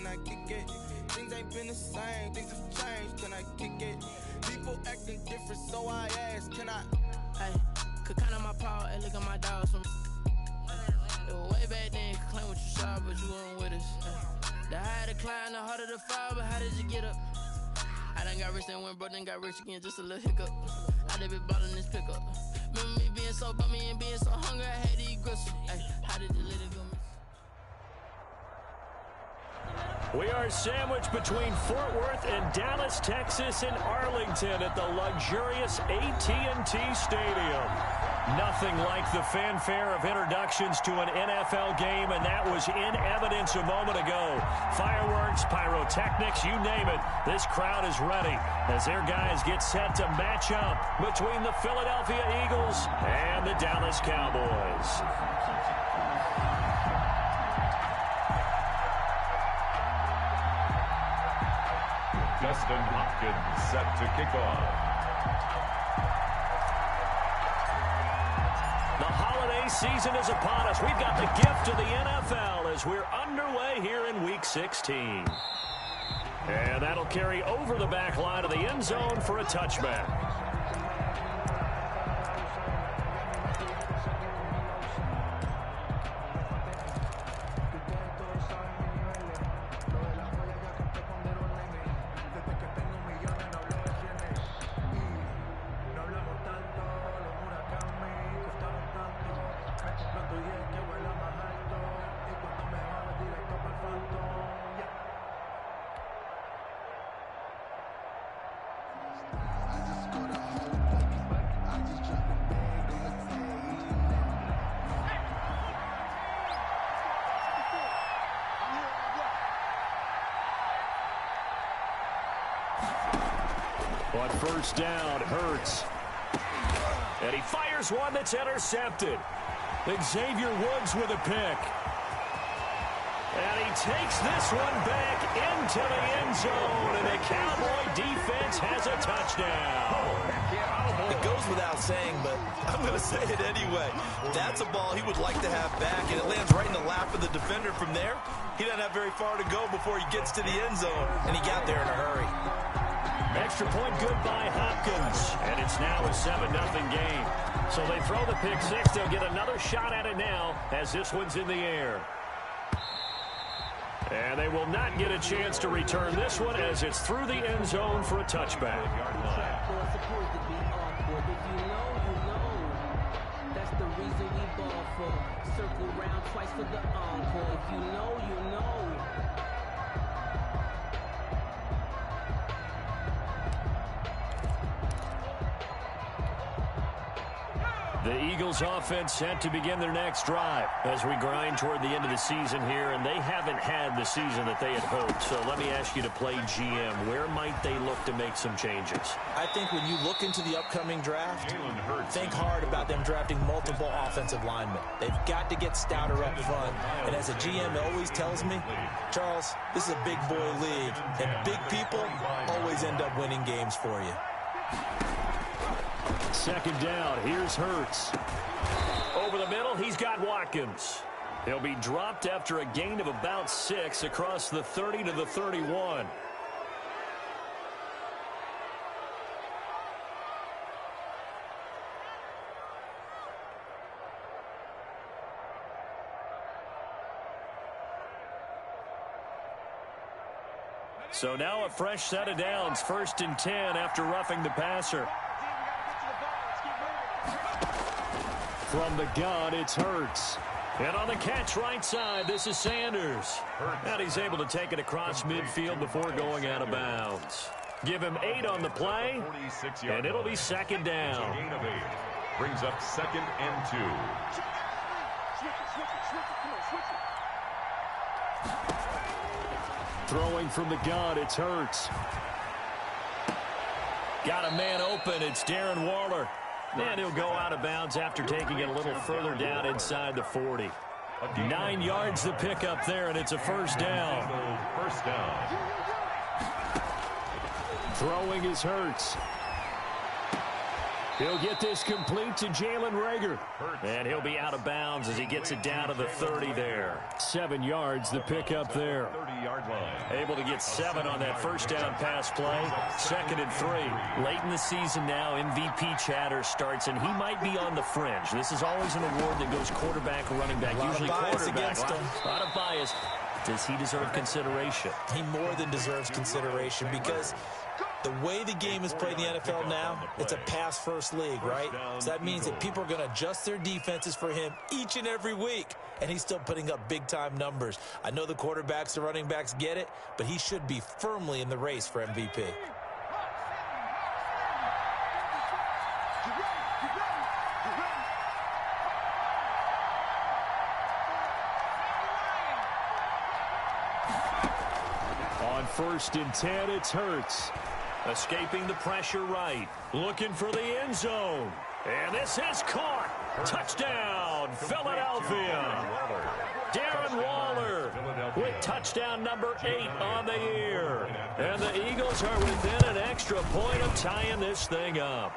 can I kick it? Things ain't been the same, things have changed, can I kick it? People acting different, so I ask, can I? Hey, could count on my power, hey, look at my dogs from. It was way back then, could claim what you saw, but you weren't with us. The higher the climb, the harder the fall, but how did you get up? I done got rich, then went broke, then got rich again, just a little hiccup. I done been ballin' this pickup. Remember me being so bummy and being so hungry, I had to eat gristle. Hey, how did you let it go? We are sandwiched between Fort Worth and Dallas, Texas, and Arlington at the luxurious AT&T Stadium. Nothing like the fanfare of introductions to an NFL game, and that was in evidence a moment ago. Fireworks, pyrotechnics, you name it. This crowd is ready as their guys get set to match up between the Philadelphia Eagles and the Dallas Cowboys. Justin Hopkins set to kick off. The holiday season is upon us. We've got the gift of the NFL as we're underway here in Week 16. And that'll carry over the back line of the end zone for a touchback. On first down, Hurts. And he fires one that's intercepted. Xavier Woods with a pick. And he takes this one back into the end zone, and the Cowboy defense has a touchdown. It goes without saying, but I'm going to say it anyway. That's a ball he would like to have back, and it lands right in the lap of the defender from there. He doesn't have very far to go before he gets to the end zone, and he got there in a hurry. Extra point good by Hopkins, and it's now a 7-0 game. So they throw the pick six. They'll get another shot at it now as this one's in the air. And they will not get a chance to return this one as it's through the end zone for a touchback. That's the reason we ball for. Circle round twice for the encore. If you know, you know. The Eagles offense set to begin their next drive as we grind toward the end of the season here, and they haven't had the season that they had hoped. So let me ask you to play GM. Where might they look to make some changes? I think when you look into the upcoming draft, think hard about them drafting multiple offensive linemen. They've got to get stouter up front. And as a GM always tells me, Charles, this is a big boy league, and big people always end up winning games for you. Second down, here's Hurts. Over the middle, he's got Watkins. He'll be dropped after a gain of about 6 across the 30 to the 31. So now a fresh set of downs, 1st and 10 after roughing the passer. From the gun, it's Hurts. And on the catch right side, this is Sanders. And he's able to take it across midfield before going out of bounds. Give him 8 on the play, and it'll be second down. Brings up 2nd and 2. Throwing from the gun, it's Hurts. Got a man open, it's Darren Waller. And he'll go out of bounds after taking it a little further down inside the 40. 9 yards the pickup there, and it's a first down. First down. Throwing is Hurts. He'll get this complete to Jalen Reagor. And he'll be out of bounds as he gets it down to the 30 there. 7 yards the pickup there. 23-yard line. Able to get 7 on that first down pass play. 2nd and 3. Late in the season now, MVP chatter starts, and he might be on the fringe. This is always an award that goes quarterback or running back. Usually quarterback. A lot of bias. Does he deserve consideration? He more than deserves consideration because the way the game is played in the NFL now, it's a pass-first league, right? So that means that people are going to adjust their defenses for him each and every week, and he's still putting up big-time numbers. I know the quarterbacks, the running backs get it, but he should be firmly in the race for MVP. On 1st and 10, it's Hurts. Escaping the pressure right. Looking for the end zone. And this is caught. Touchdown, Philadelphia. Darren Waller with touchdown number 8 on the year. And the Eagles are within an extra point of tying this thing up.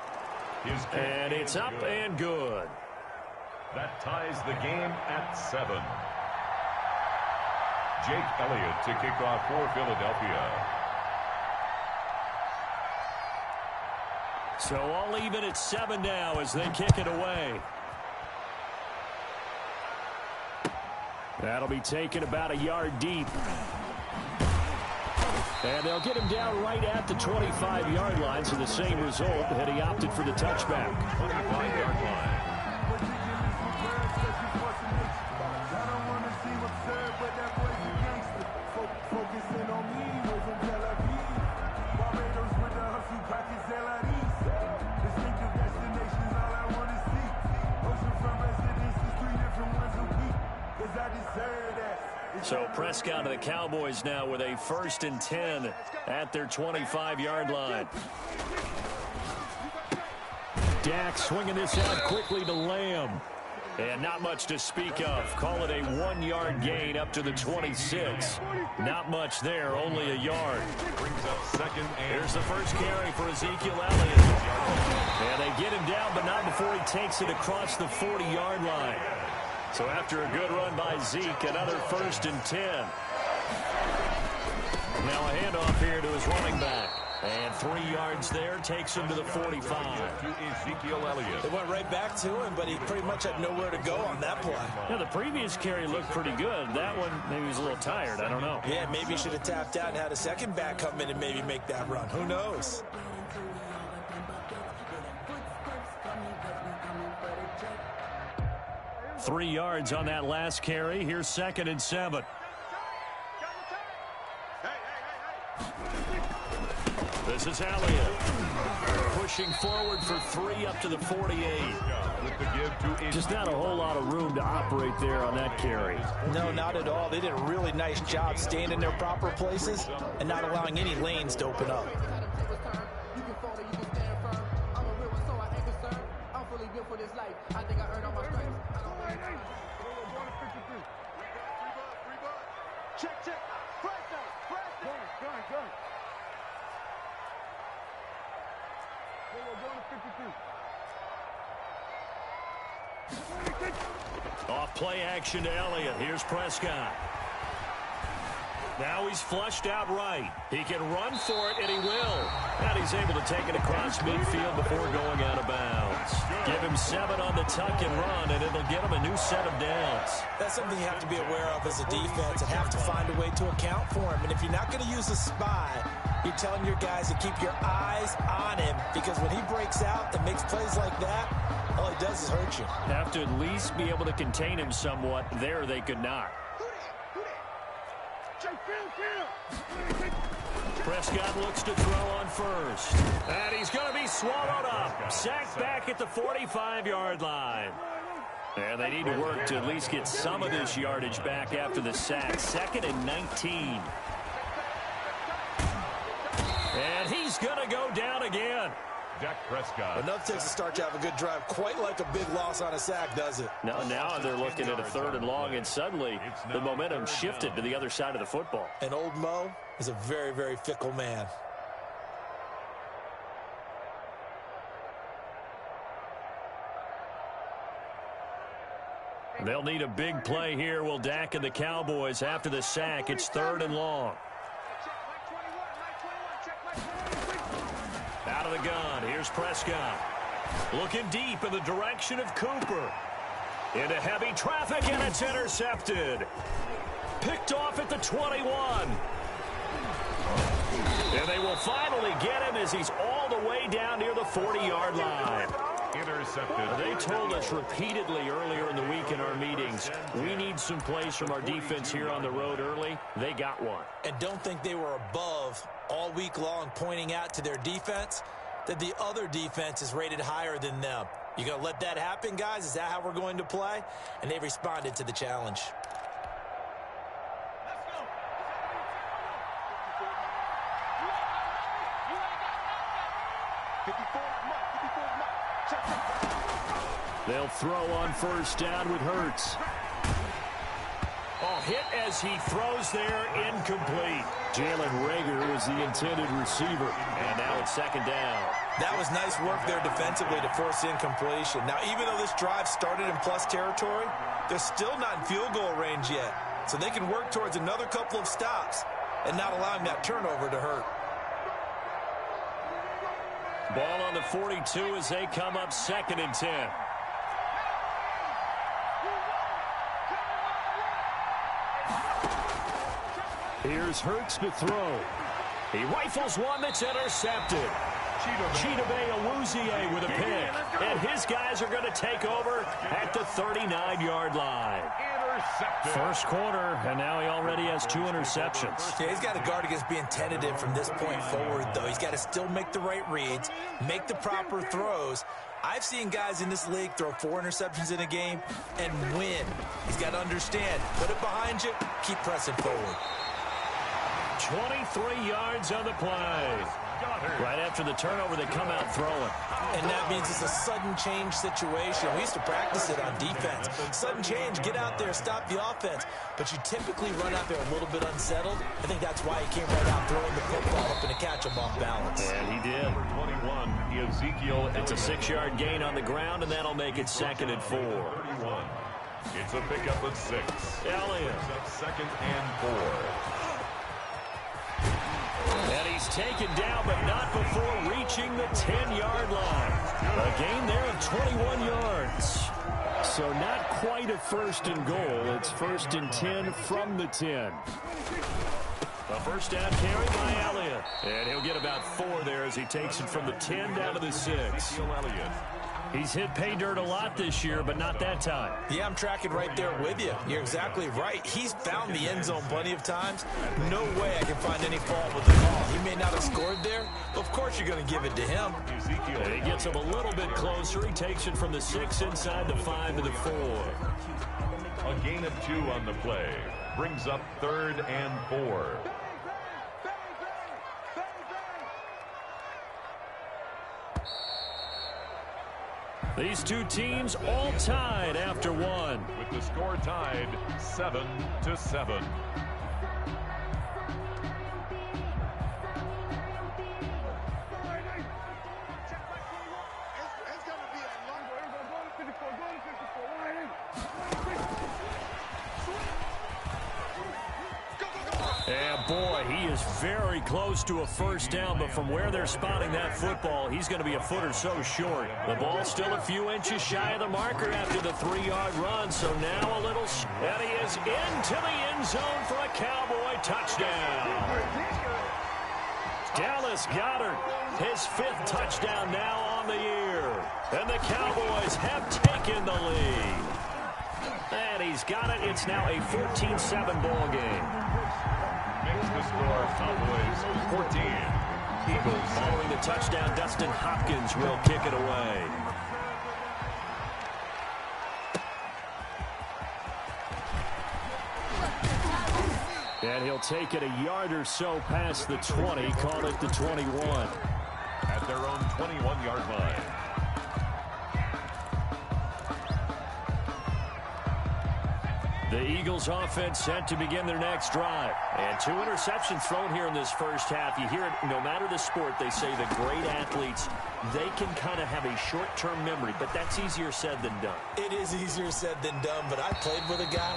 And it's up and good. That ties the game at 7. Jake Elliott to kick off for Philadelphia. So all even at 7 now as they kick it away. That'll be taken about a yard deep. And they'll get him down right at the 25-yard line, so the same result had he opted for the touchback. 25-yard line. So Prescott to the Cowboys now with a 1st and 10 at their 25-yard line. Dak swinging this out quickly to Lamb. And not much to speak of. Call it a 1-yard gain up to the 26. Not much there, only a yard. Brings up 2nd and Here's the first carry for Ezekiel Elliott. And they get him down, but not before he takes it across the 40-yard line. So after a good run by Zeke, another 1st and 10. Now a handoff here to his running back. And 3 yards there takes him to the 45. to Ezekiel Elliott. They went right back to him, but he pretty much had nowhere to go on that play. Yeah, the previous carry looked pretty good. That one, maybe he was a little tired. I don't know. Yeah, maybe he should have tapped out and had a second back come in and maybe make that run. Who knows? Three yards on that last carry. Here's 2nd and 7. This is Elliott pushing forward for 3 up to the 48. Just not a whole lot of room to operate there on that carry. No, not at all. They did a really nice job staying in their proper places and not allowing any lanes to open up. Off play action to Elliott. Here's Prescott. Now he's flushed out right. He can run for it, and he will. And he's able to take it across midfield before going out of bounds. Give him 7 on the tuck and run, and it'll get him a new set of downs. That's something you have to be aware of as a defense and have to find a way to account for him. And if you're not going to use a spy, you're telling your guys to keep your eyes on him, because when he breaks out and makes plays like that, all he does is hurt you. Have to at least be able to contain him somewhat. There they could not. Prescott looks to throw on first. And he's going to be swallowed up. Sacked back at the 45-yard line. And they need to work to at least get some of this yardage back after the sack. 2nd and 19. And he's going to go down again. Dak Prescott. Enough takes to start to have a good drive. Quite like a big loss on a sack, does it? Now they're looking at a 3rd and long, and suddenly the momentum shifted to the other side of the football. And old Mo is a very, very fickle man. They'll need a big play here. Will Dak and the Cowboys after the sack. It's 3rd and long. Out of the gun. Here's Prescott. Looking deep in the direction of Cooper. Into heavy traffic, and it's intercepted. Picked off at the 21. And they will finally get him as he's all the way down near the 40-yard line. Intercepted. They told us repeatedly earlier in the week in our meetings, we need some plays from our defense here on the road early. They got one. And don't think they were above all week long pointing out to their defense that the other defense is rated higher than them. You going to let that happen, guys? Is that how we're going to play? And they responded to the challenge. They'll throw on 1st down with Hurts. Oh, hit as he throws there, incomplete. Jalen Reagor was the intended receiver. And now it's 2nd down. That was nice work there defensively to force incompletion. Now, even though this drive started in plus territory, they're still not in field goal range yet. So they can work towards another couple of stops and not allowing that turnover to hurt. Ball on the 42 as they come up 2nd and 10. Here's Hurts to throw. He rifles one that's intercepted. Chidobe Awuzie with a pick. And his guys are going to take over at the 39-yard line. First quarter, and now he already has 2 interceptions. Yeah, he's got to guard against being tentative from this point forward, though. He's got to still make the right reads, make the proper throws. I've seen guys in this league throw 4 interceptions in a game and win. He's got to understand, put it behind you, keep pressing forward. 23 yards on the play. Right after the turnover, they come out throwing. And that means it's a sudden change situation. We used to practice it on defense. Sudden change, get out there, stop the offense. But you typically run out there a little bit unsettled. I think that's why he came right out throwing the football up and to catch him off balance. And he did. Number 21, Ezekiel. It's a 6-yard gain on the ground, and that'll make it 2nd and 4. 31. It's a pickup of 6. Elliott. It's 2nd and 4. And he's taken down, but not before reaching the 10-yard line. A gain there of 21 yards. So not quite a 1st and goal. It's 1st and 10 from the 10. A 1st down carry by Elliott. And he'll get about 4 there as he takes it from the 10 down to the 6. He's hit pay dirt a lot this year, but not that time. Yeah, I'm tracking right there with you. You're exactly right. He's found the end zone plenty of times. No way I can find any fault with the call. He may not have scored there, but of course you're going to give it to him. And he gets him a little bit closer. He takes it from the 6 inside the 5 to the 4. A gain of 2 on the play. Brings up 3rd and 4. These two teams all tied after 1. With the score tied 7-7. And boy, he is very close to a 1st down, but from where they're spotting that football, he's going to be a foot or so short. The ball's still a few inches shy of the marker after the 3-yard run, so now a little, and he is into the end zone for a Cowboy touchdown. Dallas Goedert, his 5th touchdown now on the year, and the Cowboys have taken the lead. And he's got it. It's now a 14-7 ball game. Makes the score Cowboys 14. Eagles. Following the touchdown, Dustin Hopkins will kick it away. And he'll take it a yard or so past the 20, call it the 21. At their own 21-yard line. The Eagles offense set to begin their next drive. And 2 interceptions thrown here in this first half. You hear it, no matter the sport, they say the great athletes, they can kind of have a short-term memory, but that's easier said than done. It is easier said than done, but I played with a guy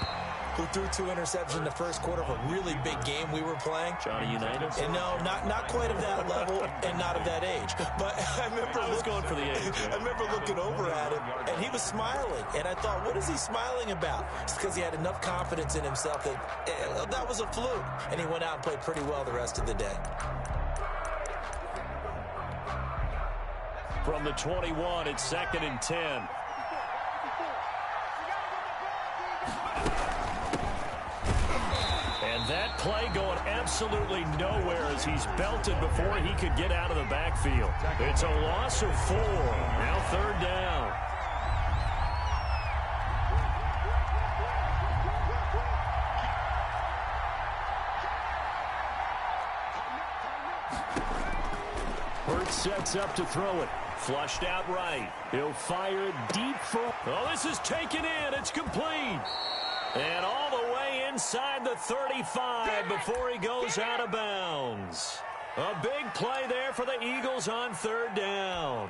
who threw 2 interceptions in the first quarter of a really big game we were playing. Johnny Unitas? And no, not quite of that level and not of that age. But I remember going for the age. I remember looking over at him, and he was smiling. And I thought, what is he smiling about? It's because he had enough confidence in himself that that was a fluke. And he went out and played pretty well the rest of the day. From the 21, it's 2nd and 10. And that play going absolutely nowhere as he's belted before he could get out of the backfield. It's a loss of 4. Now 3rd down. Hurts sets up to throw it. Flushed out right. He'll fire it deep for... Oh, this is taken in. It's complete. And all the way inside the 35 before he goes out of bounds. A big play there for the Eagles on 3rd down.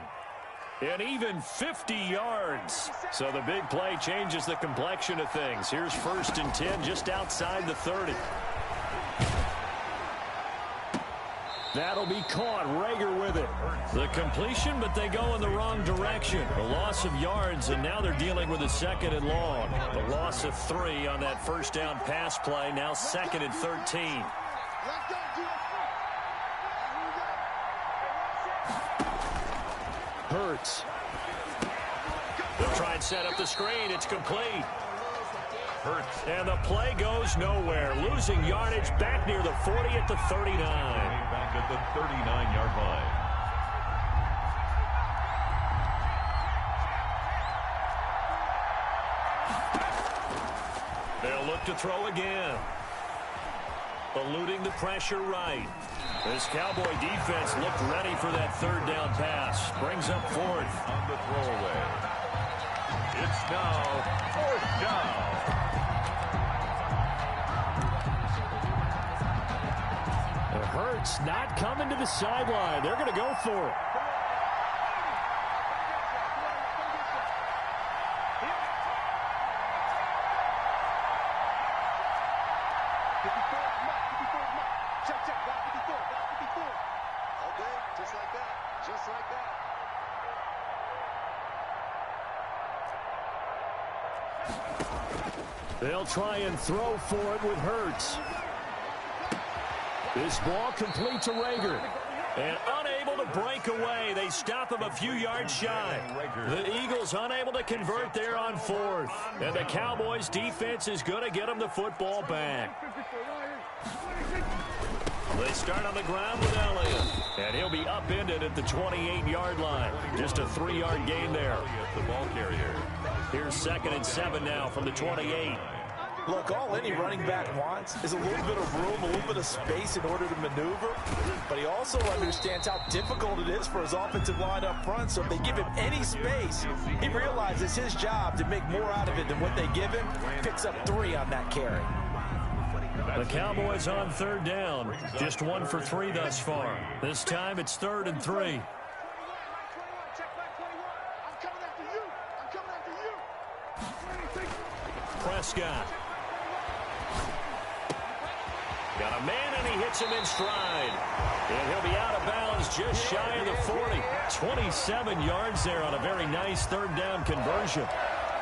And even 50 yards. So the big play changes the complexion of things. Here's 1st and 10 just outside the 30. That'll be caught. Rager with it. The completion, but they go in the wrong direction. A loss of yards, and now they're dealing with a 2nd and long. The loss of 3 on that 1st down pass play. Now 2nd and 13. Hurts. They'll try and set up the screen. It's complete. Hurts. And the play goes nowhere. Losing yardage back near the 40 at the 39. Back at the 39-yard line. They'll look to throw again. Eluding the pressure right. This Cowboy defense looked ready for that 3rd down pass. Brings up 4th. On the throwaway. It's now 4th down. Hurts not coming to the sideline. They're going to go for it. They'll try and throw for it with Hurts. This ball complete to Rager. And unable to break away. They stop him a few yards shy. The Eagles unable to convert there on 4th. And the Cowboys defense is going to get them the football back. They start on the ground with Elliott. And he'll be upended at the 28-yard line. Just a 3-yard gain there. The ball carrier. Here's 2nd and 7 now from the 28. Look, all any running back wants is a little bit of room, a little bit of space in order to maneuver. But he also understands how difficult it is for his offensive line up front. So if they give him any space, he realizes his job to make more out of it than what they give him. Picks up 3 on that carry. The Cowboys on 3rd down. Just 1 for 3 thus far. This time it's 3rd and 3. Prescott. Got a man, and he hits him in stride. And he'll be out of bounds just shy of the 40. 27 yards there on a very nice 3rd down conversion.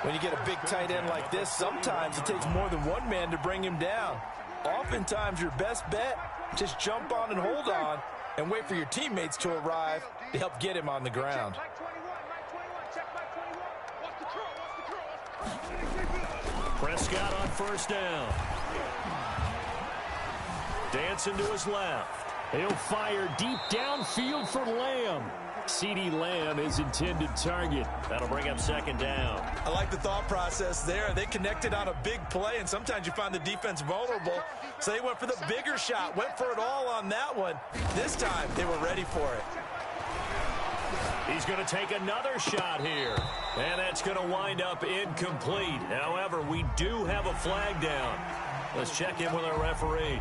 When you get a big tight end like this, sometimes it takes more than one man to bring him down. Oftentimes, your best bet, just jump on and hold on and wait for your teammates to arrive to help get him on the ground. Prescott on 1st down. Dancing to his left. He'll fire deep downfield for Lamb. CeeDee Lamb is intended target. That'll bring up 2nd down. I like the thought process there. They connected on a big play, and sometimes you find the defense vulnerable. So they went for the bigger shot, went for it all on that one. This time, they were ready for it. He's going to take another shot here. And that's going to wind up incomplete. However, we do have a flag down. Let's check in with our referee.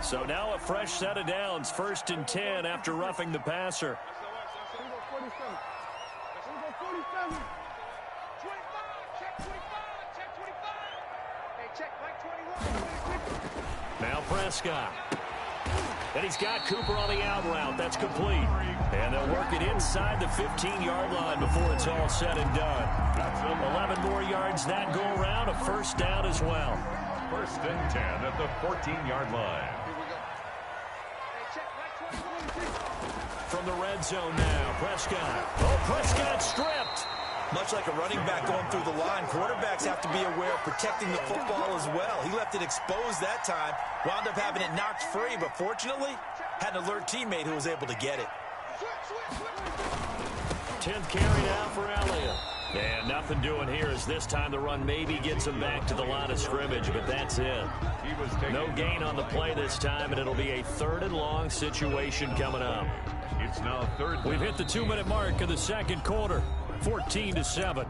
So now a fresh set of downs. 1st and 10 after roughing the passer. Now Prescott. And he's got Cooper on the out route. That's complete. And they'll work it inside the 15-yard line before it's all said and done. 11 more yards that go around. A first down as well. 1st and 10 at the 14-yard line. From the red zone now, Prescott. Oh, Prescott stripped. Much like a running back going through the line, quarterbacks have to be aware of protecting the football as well. He left it exposed that time, wound up having it knocked free, but fortunately, had an alert teammate who was able to get it. 10th carry now for Elliott. And nothing doing here as this time the run maybe gets him back to the line of scrimmage, but that's it. No gain on the play this time, and it'll be a 3rd and long situation coming up. It's now 3rd. We've hit the 2-minute mark of the second quarter. 14-7.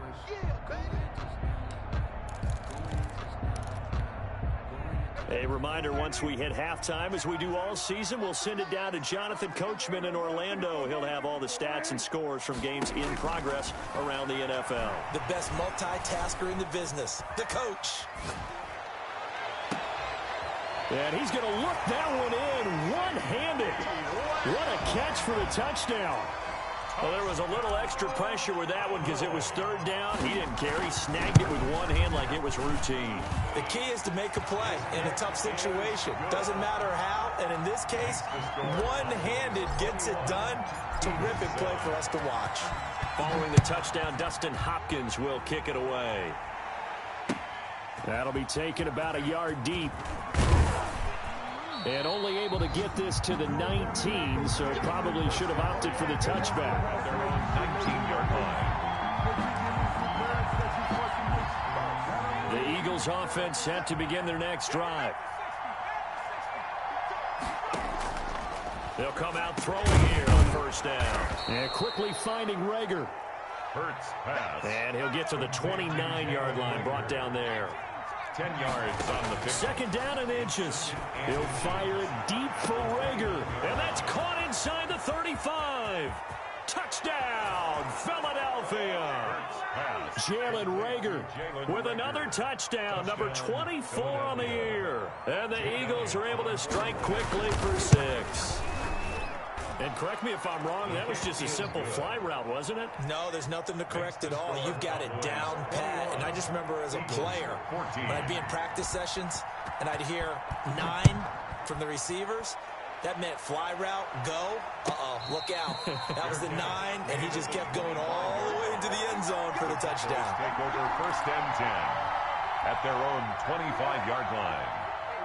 A reminder, once we hit halftime, as we do all season, we'll send it down to Jonathan Coachman in Orlando. He'll have all the stats and scores from games in progress around the NFL. The best multitasker in the business, the coach. And he's going to look that one in one-handed. What a catch for the touchdown. Well, there was a little extra pressure with that one because it was 3rd down. He didn't care. He snagged it with one hand like it was routine. The key is to make a play in a tough situation. Doesn't matter how, and in this case, one-handed gets it done. Terrific play for us to watch. Following the touchdown, Dustin Hopkins will kick it away. That'll be taken about a yard deep. And only able to get this to the 19, so probably should have opted for the touchback. They're on 19-yard line. The Eagles offense set to begin their next drive. They'll come out throwing here on 1st down. And quickly finding Rager. Hurts pass. And he'll get to the 29-yard line, brought down there. 10 yards on the pick. 2nd down and inches. He'll fire it deep for Rager. And that's caught inside the 35. Touchdown, Philadelphia. Jalen Rager with another touchdown, number 24 on the year. And the Eagles are able to strike quickly for 6. And correct me if I'm wrong, that was just a simple fly route, wasn't it? No, there's nothing to correct at all. You've got it down pat. And I just remember as a player, when I'd be in practice sessions and I'd hear 9 from the receivers, that meant fly route, go. Look out. That was the 9, and he just kept going all the way into the end zone for the touchdown. Take over 1st and 10 at their own 25-yard line.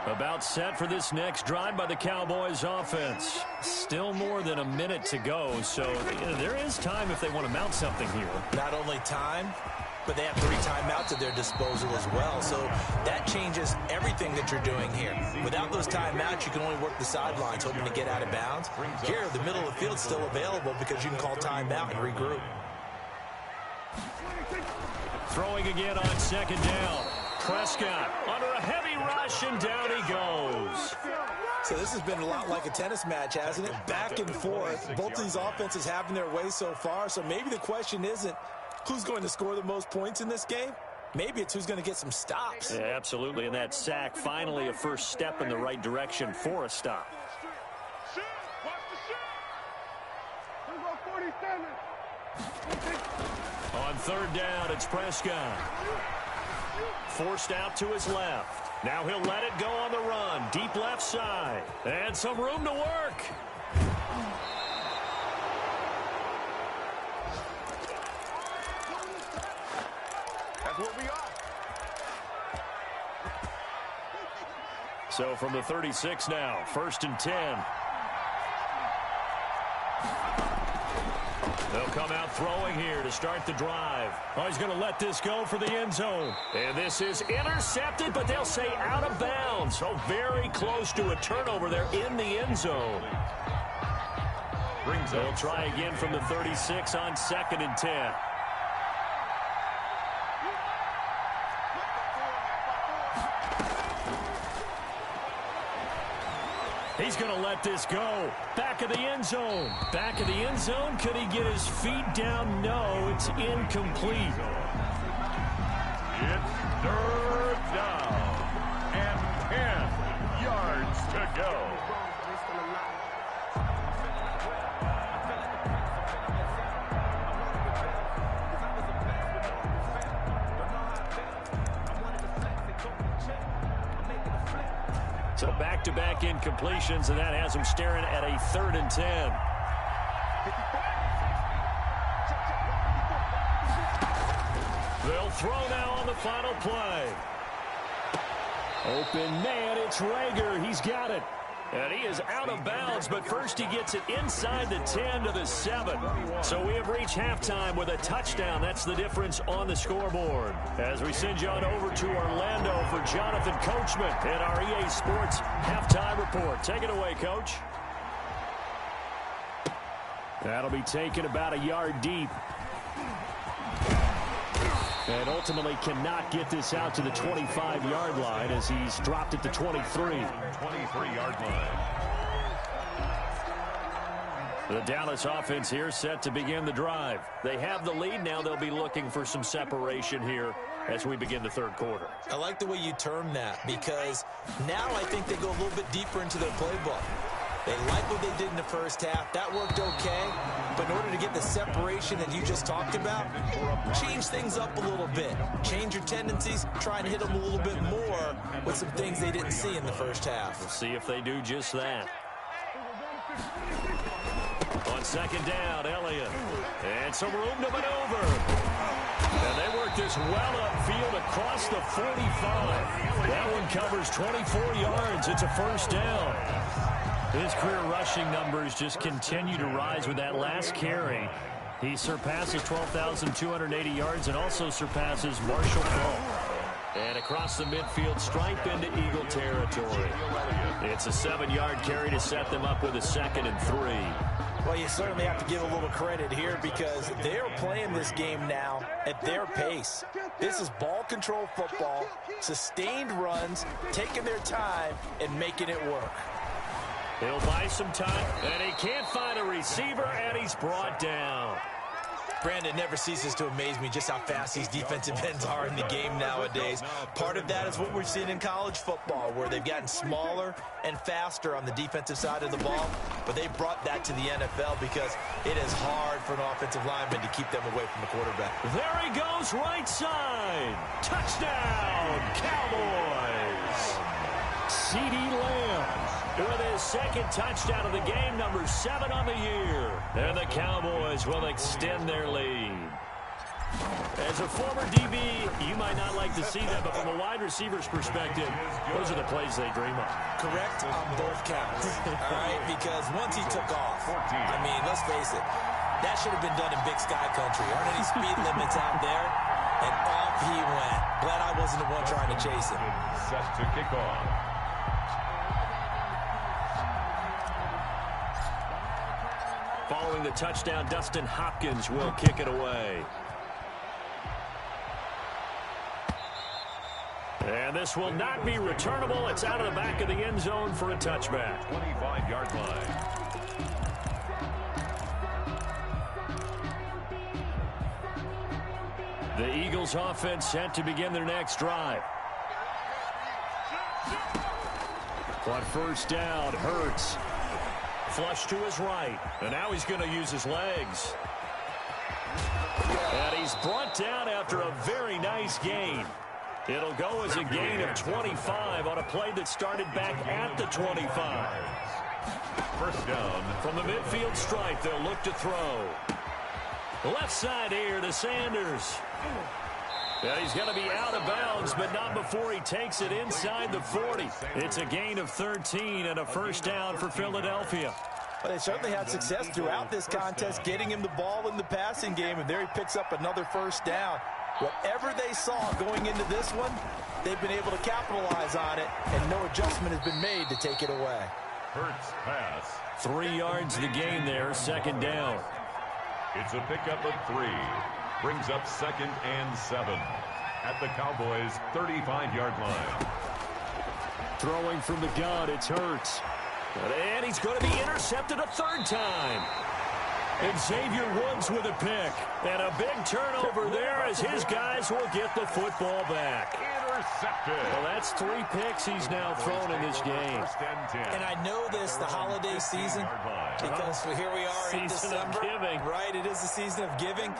About set for this next drive by the Cowboys offense. Still more than a minute to go, so there is time if they want to mount something here. Not only time, but they have 3 timeouts at their disposal as well, so that changes everything that you're doing here. Without those timeouts, you can only work the sidelines, hoping to get out of bounds. Here, the middle of the field's still available because you can call timeout and regroup. Throwing again on 2nd down. Prescott under a heavy rush, and down he goes. So this has been a lot like a tennis match, hasn't it? Back and forth. Both of these offenses having their way so far, so maybe the question isn't who's going to score the most points in this game. Maybe it's who's going to get some stops. Yeah, absolutely, and that sack, finally a first step in the right direction for a stop. On 3rd down, it's Prescott. Forced out to his left. Now he'll let it go on the run. Deep left side. And some room to work. That's what we are. So from the 36 now, 1st and 10. They'll come out throwing here to start the drive. Oh, he's going to let this go for the end zone. And this is intercepted, but they'll say out of bounds. So very close to a turnover there in the end zone. They'll try again from the 36 on 2nd and 10. He's going to let this go. Back of the end zone. Back of the end zone. Could he get his feet down? No, it's incomplete. It's 3rd down and 10 yards to go. So back-to-back incompletions, and that has him staring at a 3rd and 10. They'll throw now on the final play. Open man, it's Rager. He's got it. And he is out of bounds, but first he gets it inside the 10 to the 7. So we have reached halftime with a touchdown. That's the difference on the scoreboard. As we send you on over to Orlando for Jonathan Coachman at our EA Sports Halftime Report. Take it away, Coach. That'll be taken about a yard deep. And ultimately cannot get this out to the 25-yard line as he's dropped it to 23. 23-yard line. The Dallas offense here set to begin the drive. They have the lead. Now they'll be looking for some separation here as we begin the 3rd quarter. I like the way you term that because now I think they go a little bit deeper into their playbook. They like what they did in the first half. That worked okay. But in order to get the separation that you just talked about, change things up a little bit. Change your tendencies. Try and hit them a little bit more with some things they didn't see in the first half. We'll see if they do just that. On 2nd down, Elliott. And some room to maneuver. And they work this well upfield across the 45. That one covers 24 yards. It's a 1st down. His career rushing numbers just continue to rise with that last carry. He surpasses 12,280 yards and also surpasses Marshall Faulk. And across the midfield, stripe into Eagle territory. It's a 7-yard carry to set them up with a 2nd and 3. Well, you certainly have to give a little credit here because they're playing this game now at their pace. This is ball control football, sustained runs, taking their time, and making it work. He'll buy some time, and he can't find a receiver, and he's brought down. Brandon, never ceases to amaze me just how fast these defensive ends are in the game nowadays. Part of that is what we're seeing in college football, where they've gotten smaller and faster on the defensive side of the ball, but they brought that to the NFL because it is hard for an offensive lineman to keep them away from the quarterback. There he goes, right side. Touchdown, Cowboys. CeeDee Lamb with his 2nd touchdown of the game, number 7 on the year. And the Cowboys will extend their lead. As a former DB, you might not like to see that, but from a wide receiver's perspective, those are the plays they dream of. Correct on both counts. All right, because once he took off, I mean, let's face it, that should have been done in Big Sky Country. Aren't any speed limits out there? And off he went. Glad I wasn't the one trying to chase him. Set to kick off. Following the touchdown, Dustin Hopkins will kick it away. And this will not be returnable. It's out of the back of the end zone for a touchback. 25-yard line. The Eagles offense set to begin their next drive. On 1st down, Hurts. Flush to his right, and now he's going to use his legs. And he's brought down after a very nice gain. It'll go as a gain of 25 on a play that started back at the 25. 1st down. From the midfield stripe, they'll look to throw. Left side here to Sanders. Yeah, he's going to be out of bounds, but not before he takes it inside the 40. It's a gain of 13 and a 1st down for Philadelphia. Well, they certainly had success throughout this contest, getting him the ball in the passing game, and there he picks up another 1st down. Whatever they saw going into this one, they've been able to capitalize on it, and no adjustment has been made to take it away. Hurts pass. 3 yards the gain there, second down. It's a pickup of 3. Brings up 2nd and 7 at the Cowboys' 35-yard line. Throwing from the gun, it's Hurts. And he's going to be intercepted a 3rd time. Xavier Woods with a pick. And a big turnover there as his guys will get the football back. Intercepted. Well, that's 3 picks he's now thrown in this game. And I know this, the holiday season, because here we are in December. Right, it is the season of giving.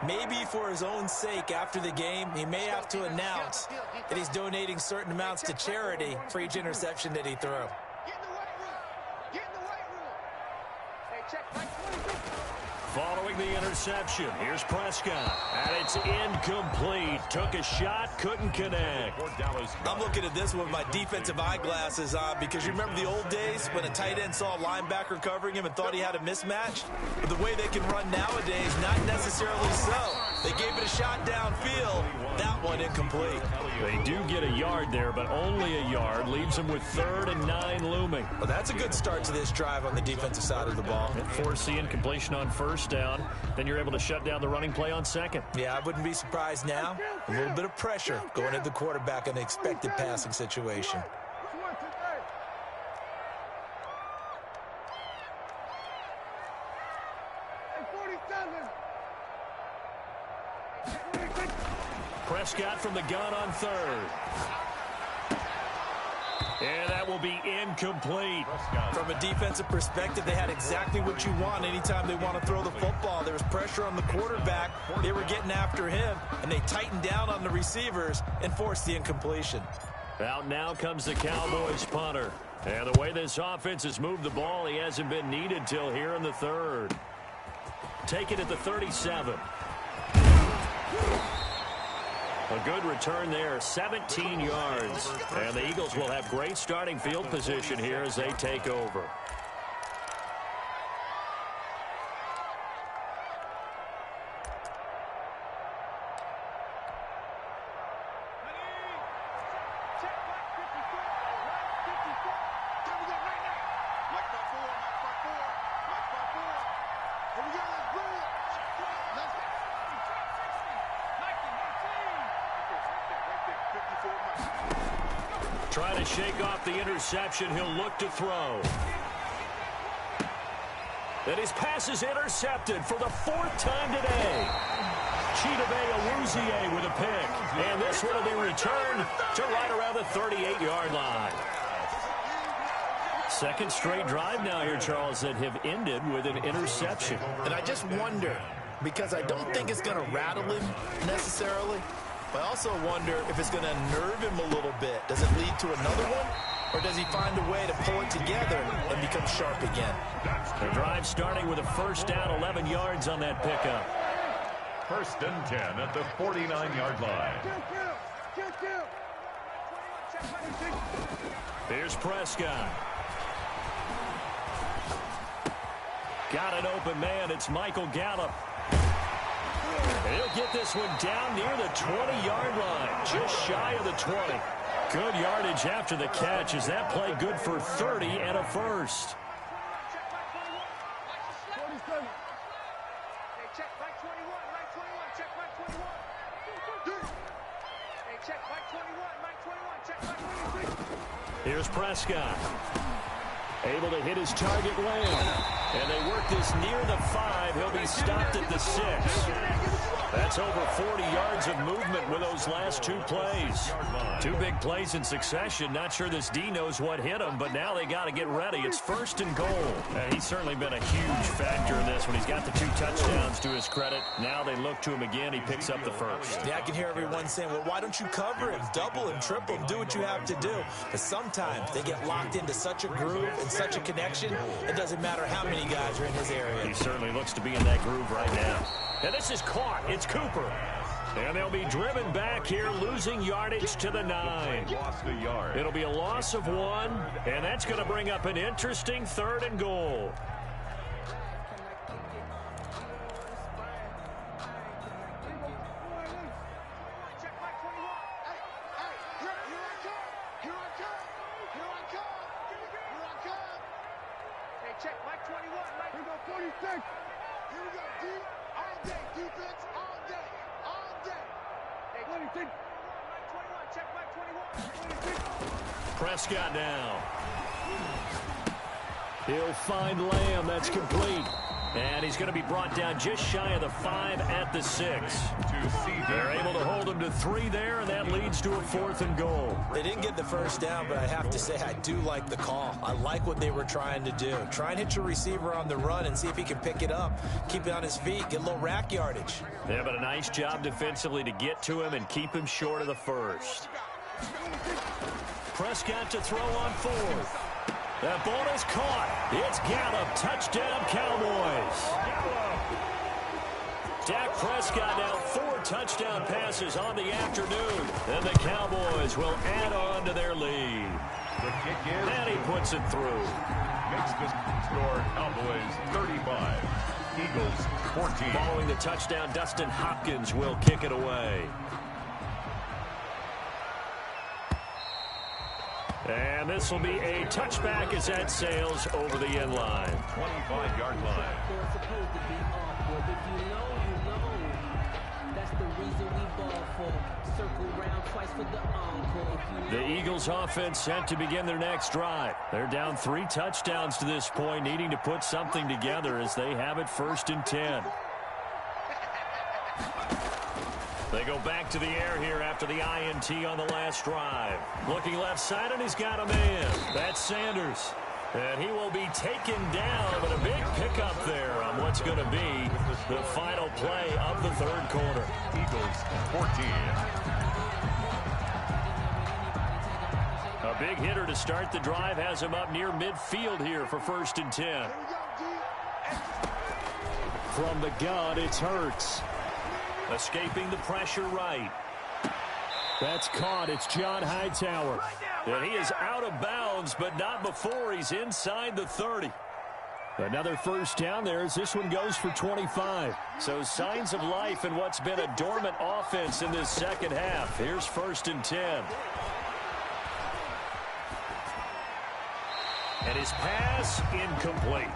Maybe for his own sake after the game, he may have to announce that he's donating certain amounts to charity for each interception that he threw. Following the interception, here's Prescott. And it's incomplete. Took a shot, couldn't connect. I'm looking at this with my defensive eyeglasses on because you remember the old days when a tight end saw a linebacker covering him and thought he had a mismatch? But the way they can run nowadays, not necessarily so. They gave it a shot downfield. That one incomplete. They do get a yard there, but only a yard. Leaves them with 3rd and 9 looming. Well, that's a good start to this drive on the defensive side of the ball. Force the incompletion on 1st down. Then you're able to shut down the running play on 2nd. Yeah, I wouldn't be surprised now. A little bit of pressure going at the quarterback in an expected passing situation. Prescott from the gun on 3rd. And that will be incomplete. From a defensive perspective, they had exactly what you want anytime they want to throw the football. There was pressure on the quarterback. They were getting after him, and they tightened down on the receivers and forced the incompletion. Out now comes the Cowboys punter. And the way this offense has moved the ball, he hasn't been needed till here in the 3rd. Take it at the 37. A good return there, 17 yards. And the Eagles will have great starting field position here as they take over. Trying to shake off the interception. He'll look to throw. And his pass is intercepted for the 4th time today. Chidobe Awuzie with a pick. And this one will be returned to right around the 38-yard line. 2nd straight drive now here, Charles, that have ended with an interception. And I just wonder, because I don't think it's going to rattle him necessarily, but I also wonder if it's going to nerve him a little bit. Does it lead to another one? Or does he find a way to pull it together and become sharp again? The drive starting with a 1st down, 11 yards on that pickup. 1st and 10 at the 49-yard line. Here's Prescott. Got an open man. It's Michael Gallup. And he'll get this one down near the 20-yard line, just shy of the 20. Good yardage after the catch. Is that play good for 30 and a 1st? Here's Prescott. Able to hit his target well. And they work this near the 5. He'll be stopped at the 6. That's over 40 yards of movement with those last 2 plays. 2 big plays in succession. Not sure this D knows what hit him, but now they got to get ready. It's 1st and goal. And he's certainly been a huge factor in this when he's got the 2 touchdowns to his credit. Now they look to him again. He picks up the 1st. Yeah, I can hear everyone saying, well, why don't you cover him, double him, triple him, do what you have to do. But sometimes they get locked into such a groove and such a connection, it doesn't matter how many guys are in his area. He certainly looks to be in that groove right now. And this is caught. It's Cooper. And they'll be driven back here, losing yardage to the 9. It'll be a loss of 1, and that's going to bring up an interesting 3rd and goal. check. Mike 21. Mike. Here we go, 46. Here we go, D. All day. Defense all day. All day. Hey, 26. Mike 21. Check Mike 21. 26. Prescott now. He'll find Lamb. That's complete. And he's going to be brought down just shy of the 5 at the 6. They're able to hold him to 3 there, and that leads to a 4th and goal. They didn't get the first down, but I have to say I do like the call. I like what they were trying to do. Try and hit your receiver on the run and see if he can pick it up, keep it on his feet, get a little rack yardage. Yeah, but a nice job defensively to get to him and keep him short of the first. Prescott to throw on 4th. That ball is caught. It's Gallup. Touchdown, Cowboys. Dak Prescott now 4 touchdown passes on the afternoon. And the Cowboys will add on to their lead. The kick is. And he puts it through. Makes the score Cowboys 35. Eagles 14. Following the touchdown, Dustin Hopkins will kick it away. And this will be a touchback as that sails over the end line. 25-yard line. The Eagles offense set to begin their next drive. They're down 3 touchdowns to this point, needing to put something together as they have it 1st and 10. They go back to the air here after the INT on the last drive. Looking left side, and he's got a man. That's Sanders. And he will be taken down, but a big pickup there on what's going to be the final play of the 3rd quarter. Eagles 14. A big hitter to start the drive has him up near midfield here for 1st and 10. From the gun, it's Hurts. Escaping the pressure right. That's caught. It's John Hightower. And he is out of bounds, but not before he's inside the 30. Another first down there as this one goes for 25. So signs of life in what's been a dormant offense in this second half. Here's 1st and 10. And his pass incomplete.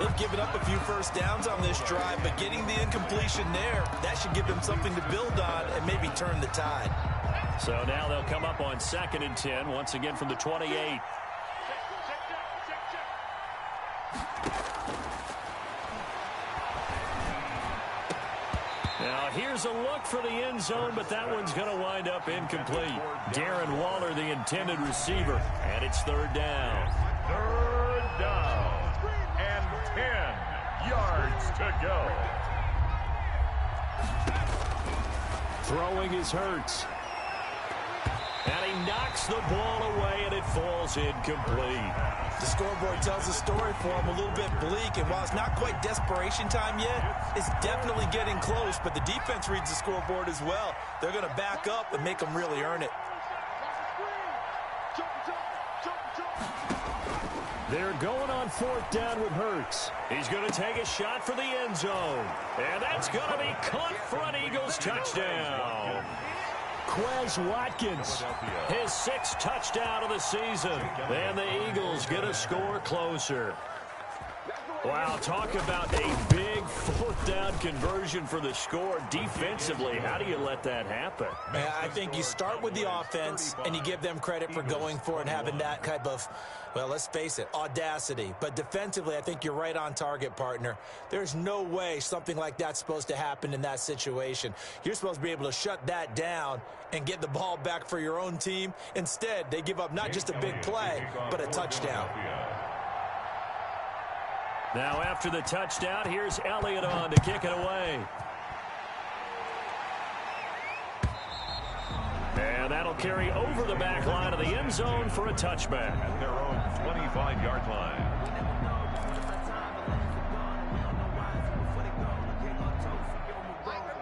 They've given up a few first downs on this drive, but getting the incompletion there, that should give them something to build on and maybe turn the tide. So now they'll come up on 2nd and 10, once again from the 28. Now here's a look for the end zone, but that one's going to wind up incomplete. Darren Waller, the intended receiver, and it's 3rd down. 3rd down. And 10 yards to go. Throwing is Hurts. And he knocks the ball away, and it falls incomplete. The scoreboard tells a story for him, a little bit bleak, and while it's not quite desperation time yet, it's definitely getting close, but the defense reads the scoreboard as well. They're going to back up and make them really earn it. They're going on 4th down with Hurts. He's going to take a shot for the end zone. And that's going to be caught for an Eagles touchdown. Quez Watkins, his 6th touchdown of the season. And the Eagles get a score closer. Wow, talk about a big 4th down conversion for the score. Defensively, how do you let that happen? I think you start with the offense, and you give them credit for going for it and having that type of, well, let's face it, audacity. But defensively, I think you're right on target, partner. There's no way something like that's supposed to happen in that situation. You're supposed to be able to shut that down and get the ball back for your own team. Instead, they give up not just a big play, but a touchdown. Now after the touchdown, here's Elliott on to kick it away. And that'll carry over the back line of the end zone for a touchback. At their own 25-yard line.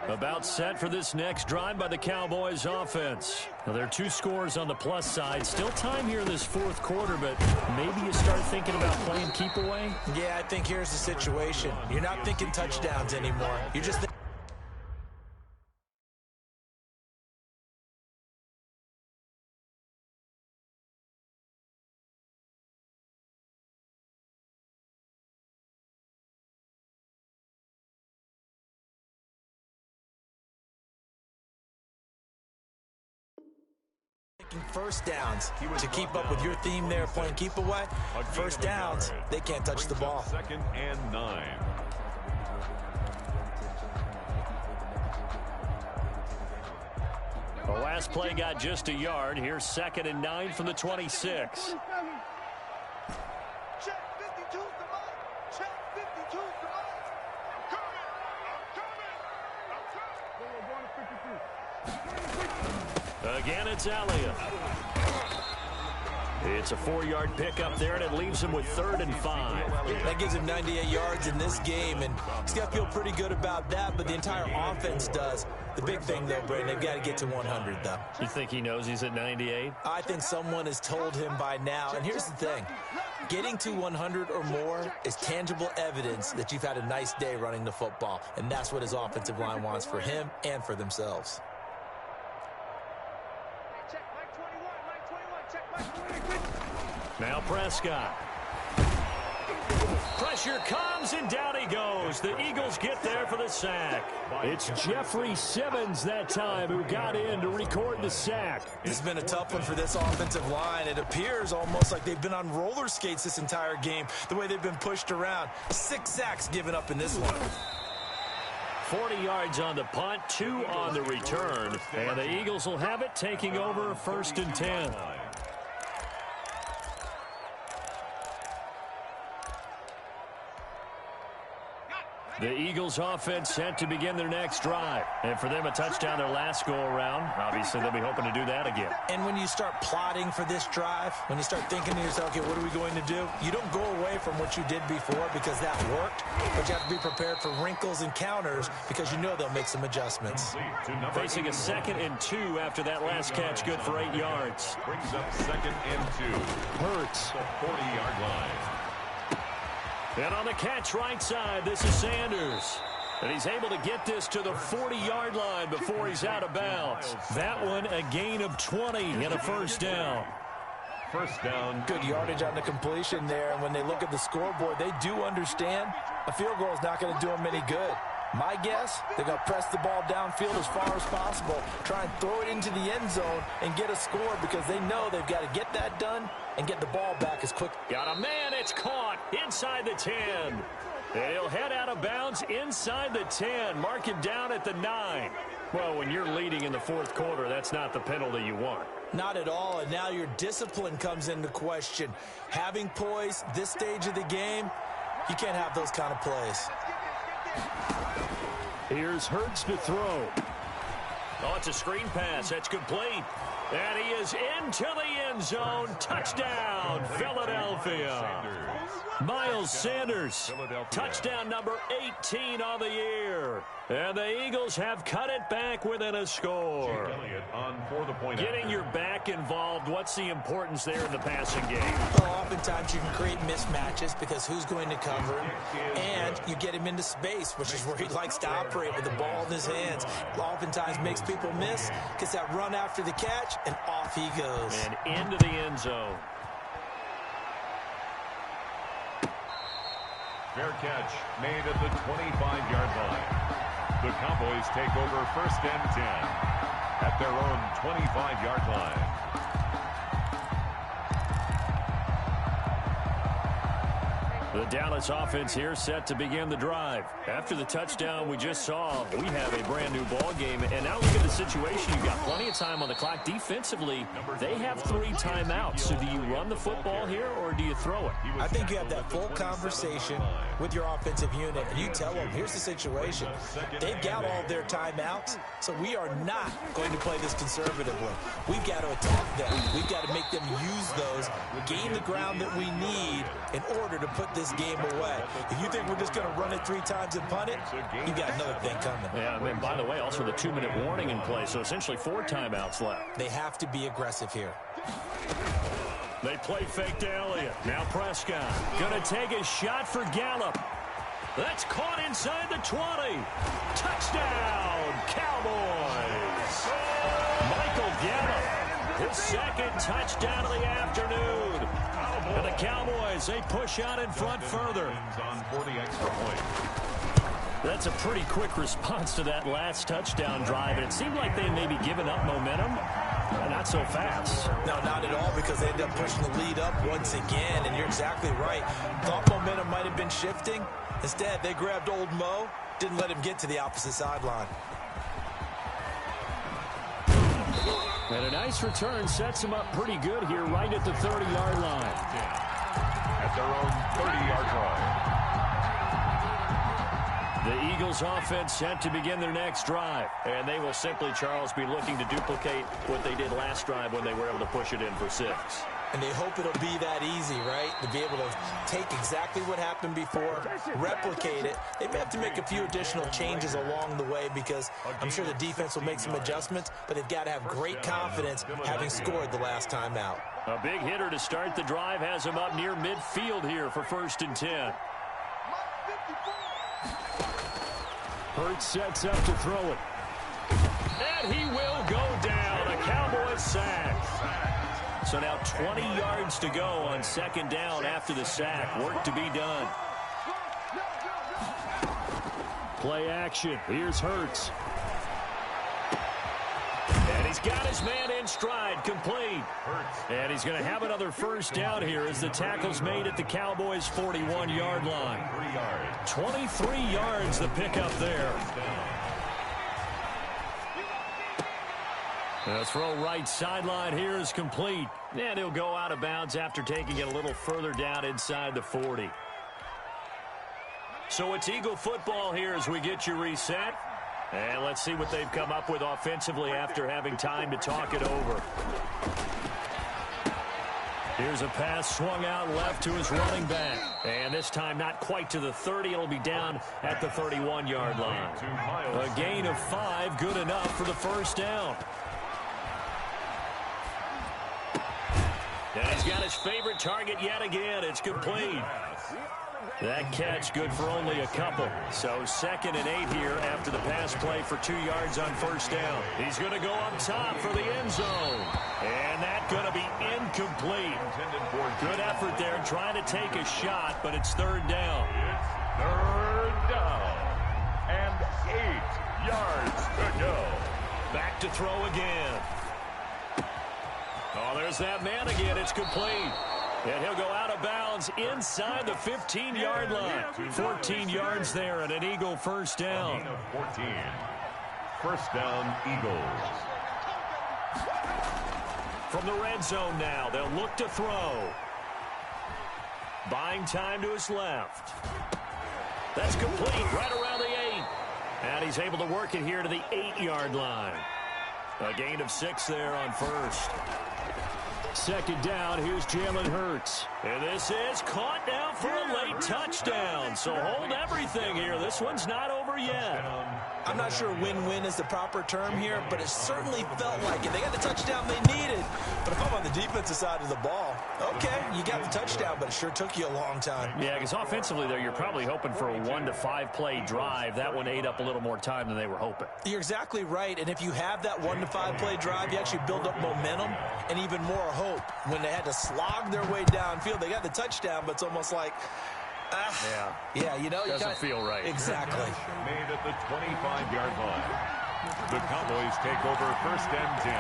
About set for this next drive by the Cowboys offense. Now, there are 2 scores on the plus side. Still time here in this 4th quarter, but maybe you start thinking about playing keep away? Yeah, I think here's the situation. You're not thinking touchdowns anymore. You're just thinking making first downs. To keep up with your theme there, playing keep away, first downs, they can't touch the ball. 2nd and 9. The last play got just a yard. Here's 2nd and 9 from the 26. Again, it's Elliott. It's a 4-yard pickup there, and it leaves him with 3rd and 5. That gives him 98 yards in this game, and he's got to feel pretty good about that, but the entire offense does. The big thing, though, Brandon, they've got to get to 100, though. You think he knows he's at 98? I think someone has told him by now, and here's the thing. Getting to 100 or more is tangible evidence that you've had a nice day running the football, and that's what his offensive line wants for him and for themselves. Now Prescott. Pressure comes, and down he goes. The Eagles get there for the sack. It's Jeffrey Simmons that time who got in to record the sack. This has been a tough one for this offensive line. It appears almost like they've been on roller skates this entire game, the way they've been pushed around. 6 sacks given up in this one. 40 yards on the punt, 2 on the return. And the Eagles will have it, taking over 1st and 10. The Eagles offense set to begin their next drive. And for them, a touchdown their last go-around. Obviously, they'll be hoping to do that again. And when you start plotting for this drive, when you start thinking to yourself, okay, what are we going to do? You don't go away from what you did before because that worked, but you have to be prepared for wrinkles and counters because you know they'll make some adjustments. Facing a 2nd and 2 after that last catch, good for 8 yards. Brings up 2nd and 2. Hurts. The 40-yard line. And on the catch right side, this is Sanders. And he's able to get this to the 40-yard line before he's out of bounds. That one, a gain of 20 and a 1st down. 1st down. Good yardage on the completion there. And when they look at the scoreboard, they do understand a field goal is not going to do them any good. My guess, they're going to press the ball downfield as far as possible, try and throw it into the end zone and get a score because they know they've got to get that done and get the ball back as quick. Got a man, it's caught inside the 10. And he'll head out of bounds inside the 10. Mark him down at the 9. Well, when you're leading in the 4th quarter, that's not the penalty you want. Not at all, and now your discipline comes into question. Having poise this stage of the game, you can't have those kind of plays. Here's Hurts to throw. Oh, it's a screen pass. That's complete. And he is into the end zone. Touchdown, Philadelphia. Miles Sanders, touchdown number 18 on the year. And the Eagles have cut it back within a score. Getting your back involved, what's the importance there in the passing game? Well, oftentimes you can create mismatches because who's going to cover him, and you get him into space, which is where he likes to operate with the ball in his hands. Oftentimes makes people miss, gets that run after the catch, and off he goes. And into the end zone. Fair catch made at the 25-yard line. The Cowboys take over 1st and 10 at their own 25-yard line. The Dallas offense here set to begin the drive. After the touchdown we just saw, we have a brand new ball game. And now look at the situation. You've got plenty of time on the clock. Defensively, they have 3 timeouts. So do you run the football here or do you throw it? I think you have that full conversation with your offensive unit, and you tell them, here's the situation. They've got all their timeouts, so we are not going to play this conservatively. We've got to attack them. We've got to make them use those, gain the ground that we need in order to put this game away. If you think we're just going to run it 3 times and punt it, you've got another thing coming. Yeah, and by the way, also the 2-minute warning in play, so essentially 4 timeouts left. They have to be aggressive here. They play fake to Elliott. Now Prescott going to take a shot for Gallup. That's caught inside the 20. Touchdown, Cowboys. Michael Gallup, his 2nd touchdown of the afternoon. And the Cowboys, they push out in front further. That's a pretty quick response to that last touchdown drive. And it seemed like they may be giving up momentum. Not so fast. No, not at all, because they ended up pushing the lead up once again, and you're exactly right. Thought momentum might have been shifting. Instead, they grabbed old Mo, didn't let him get to the opposite sideline. And a nice return sets him up pretty good here right at the 30-yard line. At their own 30-yard line. The Eagles offense set to begin their next drive. And they will simply, Charles, be looking to duplicate what they did last drive when they were able to push it in for 6. And they hope it'll be that easy, right? To be able to take exactly what happened before, replicate it. They may have to make a few additional changes along the way because I'm sure the defense will make some adjustments, but they've got to have great confidence having scored the last time out. A big hitter to start the drive has him up near midfield here for 1st and 10. Hurts sets up to throw it. And he will go down. A Cowboys sack. So now 20 yards to go on 2nd down after the sack. Work to be done. Play action. Here's Hurts. And he's got his man in stride, complete. And he's going to have another 1st down here as the tackle's made at the Cowboys' 41-yard line. 23 yards the pickup there. The throw right sideline here is complete. And he'll go out of bounds after taking it a little further down inside the 40. So it's Eagle football here as we get you reset. And let's see what they've come up with offensively after having time to talk it over. Here's a pass swung out left to his running back. And this time not quite to the 30. It'll be down at the 31-yard line. A gain of 5, good enough for the 1st down. And he's got his favorite target yet again. It's complete. That catch good for only a couple. So 2nd and 8 here after the pass play for 2 yards on 1st down. He's going to go up top for the end zone. And that's going to be incomplete. Good effort there trying to take a shot, but it's 3rd down. It's 3rd down. And 8 yards to go. Back to throw again. Oh, there's that man again. It's complete. And he'll go out of bounds inside the 15-yard line. 14 yards there and an Eagle 1st down. 14. 1st down, Eagles. From the red zone now, they'll look to throw. Buying time to his left. That's complete right around the 8. And he's able to work it here to the 8-yard line. A gain of 6 there on 1st. 2nd down, here's Jalen Hurts. And this is caught now for a late touchdown. So hold everything here. This one's not over yet. I'm not sure win-win is the proper term here, but it certainly felt like it. They got the touchdown they needed. But if I'm on the defensive side of the ball, okay, you got the touchdown, but it sure took you a long time. Yeah, because offensively, though, you're probably hoping for a 1 to 5 play drive. That one ate up a little more time than they were hoping. You're exactly right, and if you have that 1 to 5 play drive, you actually build up momentum and even more hope. When they had to slog their way downfield, they got the touchdown, but it's almost like, yeah, you know, doesn't feel right. Exactly. Made at the 25-yard line. The Cowboys take over 1st and 10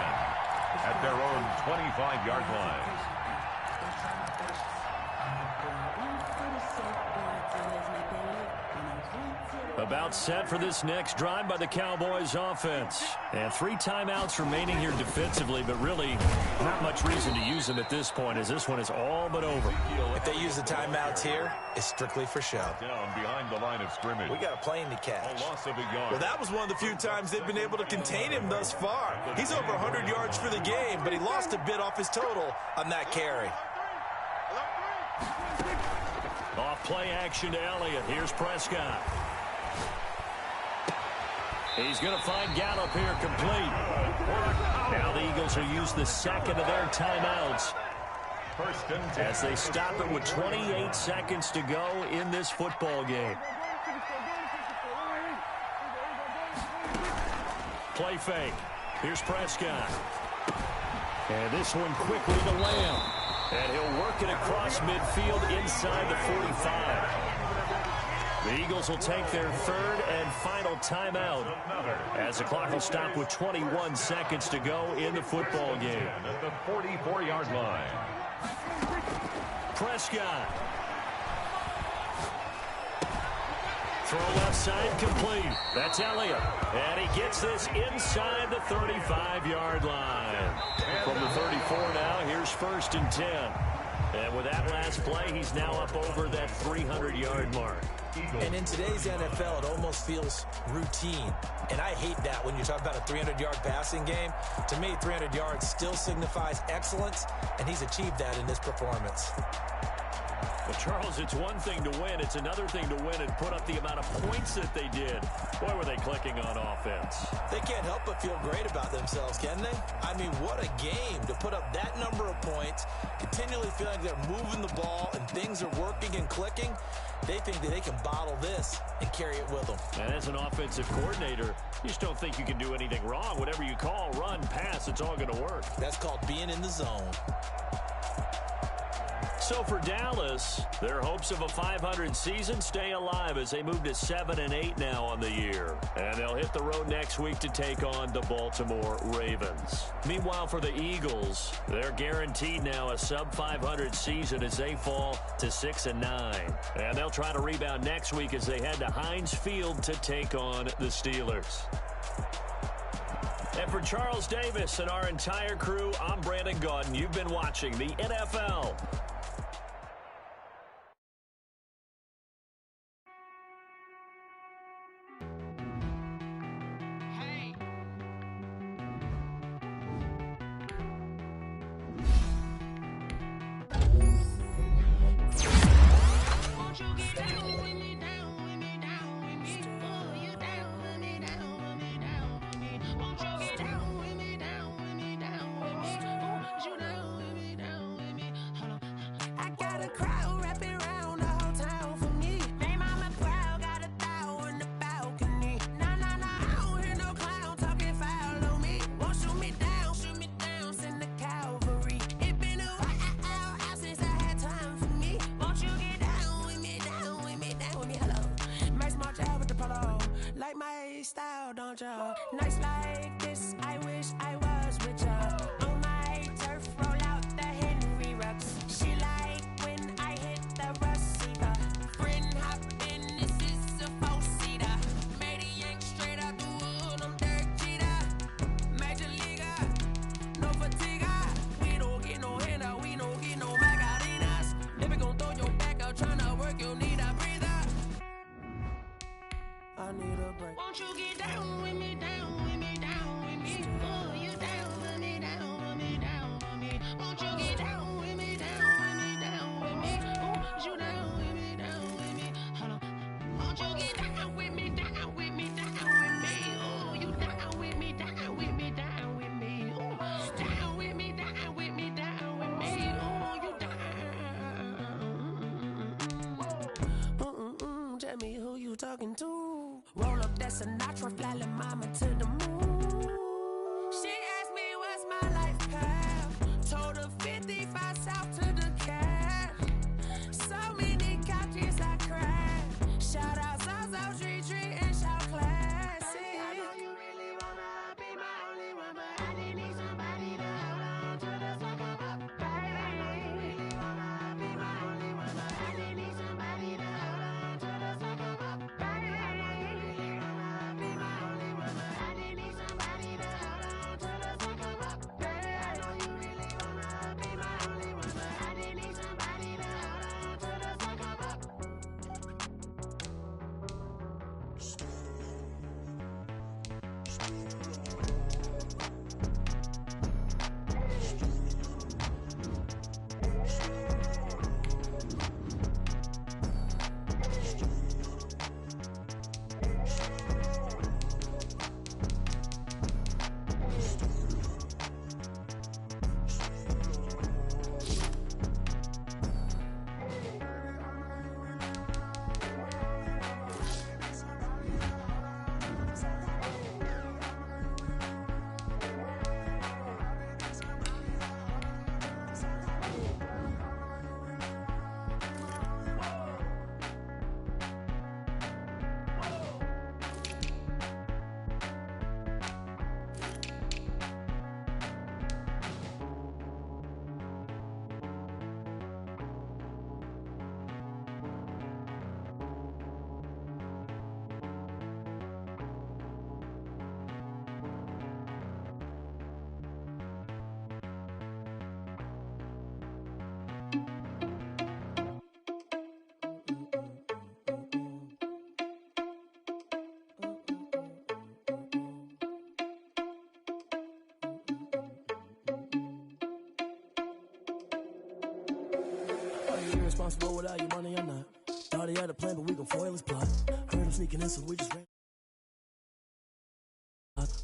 at their own 25-yard line. About set for this next drive by the Cowboys offense. And 3 timeouts remaining here defensively, but really not much reason to use them at this point as this one is all but over. If they use the timeouts here, it's strictly for show. Down behind the line of scrimmage. We got a plane to catch. A loss of a yard. Well, that was one of the few times they've been able to contain him thus far. He's over 100 yards for the game, but he lost a bit off his total on that carry. Off play action to Elliott. Here's Prescott. He's going to find Gallup here complete. Now the Eagles will use the 2nd of their timeouts as they stop it with 28 seconds to go in this football game. Play fake. Here's Prescott. And this one quickly to Lamb. And he'll work it across midfield inside the 45. The Eagles will take their third and final timeout as the clock will stop with 21 seconds to go in the football game. At the 44-yard line. Prescott. Throw left side complete. That's Elliott. And he gets this inside the 35-yard line. From the 34 now, here's 1st and 10. And with that last play, he's now up over that 300-yard mark. And in today's NFL, it almost feels routine. And I hate that when you talk about a 300-yard passing game. To me, 300 yards still signifies excellence, and he's achieved that in this performance. Well, Charles, it's one thing to win. It's another thing to win and put up the amount of points that they did. Boy, were they clicking on offense. They can't help but feel great about themselves, can they? I mean, what a game to put up that number of points, continually feeling like they're moving the ball and things are working and clicking. They think that they can bottle this and carry it with them. And as an offensive coordinator, you just don't think you can do anything wrong. Whatever you call, run, pass, it's all going to work. That's called being in the zone. So for Dallas, their hopes of a 500 season stay alive as they move to 7-8 now on the year. And they'll hit the road next week to take on the Baltimore Ravens. Meanwhile, for the Eagles, they're guaranteed now a sub-500 season as they fall to 6-9. And they'll try to rebound next week as they head to Heinz Field to take on the Steelers. And for Charles Davis and our entire crew, I'm Brandon Gaudin. You've been watching the NFL. Nights like this, I wish I was with ya. On my turf, roll out the Henry Rux. She like when I hit the receiver. Friend hop in, this is a four-seater. Made a yank straight out the wood, I'm Derek Jeter. Major leaguer, no fatigue. We don't get no handout, we don't get no Macarinas. Never gon' throw your back out, tryna work, you'll need a breather. I need a break. Won't you get down with me, down with me, down with me? Oh, you down with me, down with me, down with me. Won't you get down with me, down with me, down with me? Oh, you down with me, down with me? Hold on. Won't you get down with me, down with me, down with me? Oh, you down with me, down with me, down with me? Oh, down with me, down with me, down with me? Oh, you down. Tell me who you talking to. Roll up that Sinatra, fly la mama to the moon. She asked me what's my life path. Told her 55 south to the cat. So many couches I cried. Shout out Zazo, Tree, and shout classy. I know you really wanna be my only one, but I didn't need somebody to hold on to the sucker up, baby. I know you really wanna be my only one, but I didn't need somebody to hold on to the sucker up, baby. I know you really wanna be my only one, but I didn't need somebody to irresponsible without your money or not. Thought he had a plan, but we gon' foil his plot. Heard him sneaking in, so we just ran.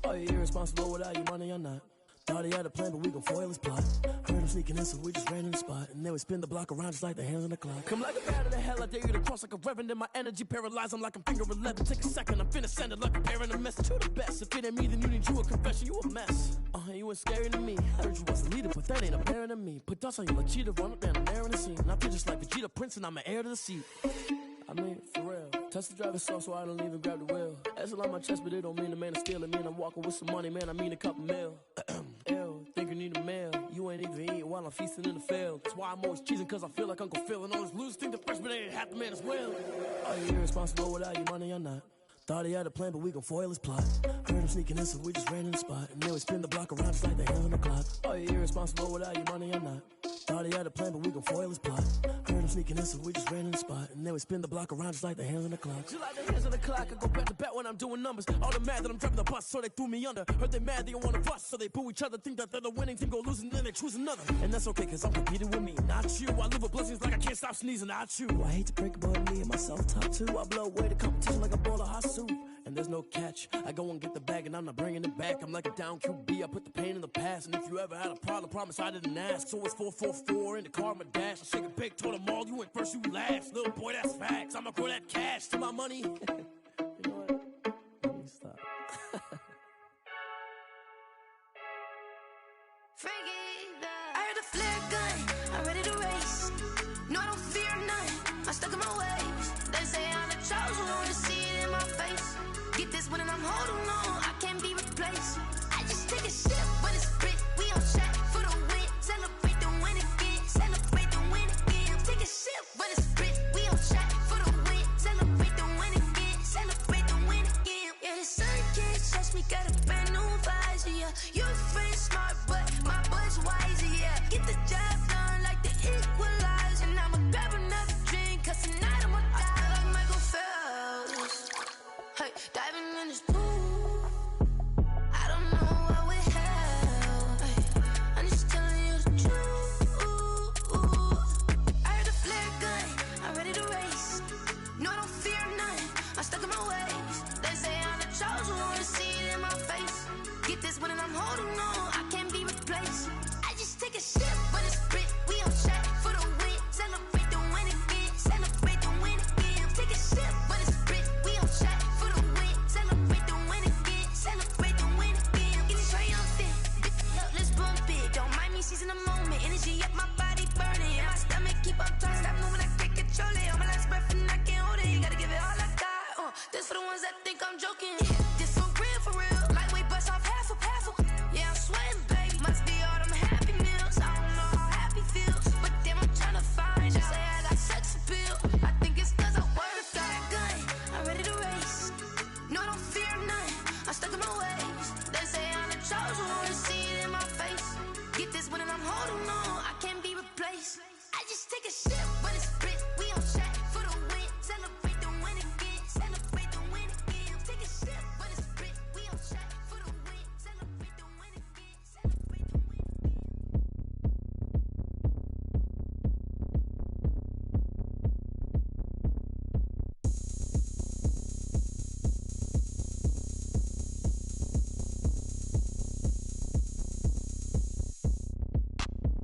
Are you irresponsible without your money or not? Thought he had a plan, but we gon' foil his plot. Heard him sneaking in, so we just ran in the spot. And then we spin the block around just like the hands on the clock. Come like a bat of the hell, I dare you to cross like a reverend. And my energy paralyzed, I'm like I'm finger 11. Take a second, I'm finna send it like a parent a message to the best. If it ain't me, then you need you a confession, you a mess. You ain't scary to me. I heard you was a leader, but that ain't apparent to me. Put dust on you like cheetah, run up down the air in the scene. And I feel just like Vegeta Prince, and I'm an heir to the seat. I mean, for real. Touch the driver's soft, so I don't even grab the wheel. That's on my chest, but it don't mean the man is stealing. Mean I'm walking with some money, man, I mean a couple mil. Ew, think you need a meal. You ain't even eating while I'm feasting in the field. That's why I'm always cheesing, cause I feel like Uncle Phil. And all those losers think the freshman ain't half the man as well. Are you irresponsible without your money or not? Thought he had a plan, but we gon' foil his plot. Heard him sneaking in, so we just ran in the spot. And then we spin the block around just like the hands on the clock. Are you irresponsible without your money or not? Thought he had a plan, but we gon' foil his plot. Heard him sneaking in, so we just ran in the spot. And then we spin the block around just like the hands on the clock. Just like the hands on the clock, I go back to back when I'm doing numbers. All the mad that I'm driving the bus, so they threw me under. Heard they mad, they don't wanna bust, so they boo each other. Think that they're the winning team, go losing, then they choose another. And that's okay, cause I'm competing with me, not you. I live with blessings like I can't stop sneezing, not you. I hate to break it, but me and myself top two. I blow away the competition like a bowl of hot soup. And there's no catch. I go and get the bag and I'm not bringing it back. I'm like a down QB, I put the pain in the past. And if you ever had a problem, promise I didn't ask. So it's 444 in the car, my dash. I shake a big, told them all, you went first, you last. Little boy, that's facts. I'ma grow that cash to my money. You know what? Let me stop. I heard a flare gun, I'm ready to race. No, I don't fear none, I'm stuck in my ways. They say I'm the chosen one, to see it in my face. Get this one and I'm holding on, I can't be replaced. I just take a sip when it's split, we on track for the win. Celebrate the win again, celebrate the win again. Take a sip when it's split, we on track for the win. Celebrate the win again, celebrate the win again. Yeah, the sun can't touch me, got a brand new visor, yeah. Your friend smart, but my bud's wiser, yeah. Get the job done like the equalizer. And I'ma grab another drink, cause tonight I'ma die like Michael Phelps. Hey, diving in this pool, I don't know what would help. Hey, I'm just telling you the truth. I heard a flare gun, I'm ready to race. No, I don't fear none, I'm stuck in my ways. They say I'm the chosen one, to see it in my face. Get this one and I'm holding on, I can't be replaced. I just take a sip when it's split, we on track for the win. Celebrate the win again, celebrate the win again. Take a sip when it's split, we on track for the win. Celebrate the win again, celebrate the win again. Get it triumphant, look, let's bump it. Don't mind me seizing the moment, energy up my body burning. And my stomach keep up trying, stop moving, I can't control it. On my last breath and I can't hold it, you gotta give it all I got. This for the ones that think I'm joking. This for real, lightweight bust off half a. Yeah, I'm sweating, baby, must be all them happy meals. I don't know how happy feels, but damn, I'm tryna find out. Say I got sex appeal, I think it's cause I work that gun, I'm ready to race. No, I don't fear none, I'm stuck in my ways. They say I'm the chosen one, to see it in my face. Get this one and I'm holding on, I can't be replaced. I just take a sip when it's split, we on track for the win. Celebrate the win again, celebrate the win again. Take a sip when it's split, we on track for the win. Celebrate the win again, celebrate the win again.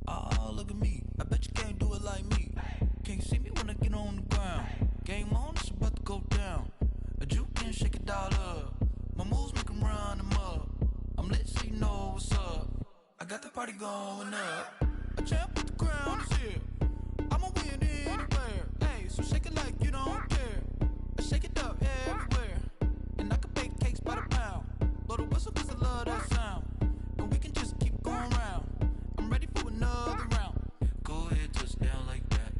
Oh, look at me. I bet you can't do it like me. Can't see me when I get on the ground. Game on, it's about to go down. A juke and shake it all up. My moves make 'em run them up. I'm lit so you know what's up. I got the party going up. A champ with the crown is here. I'ma win anywhere. Hey, so shake it like you don't care. I shake it up everywhere. And I can bake cakes by the pound. Blow the whistle cause I love that sound. And we can just keep going round. I'm ready for another round. Go ahead, touch down like that.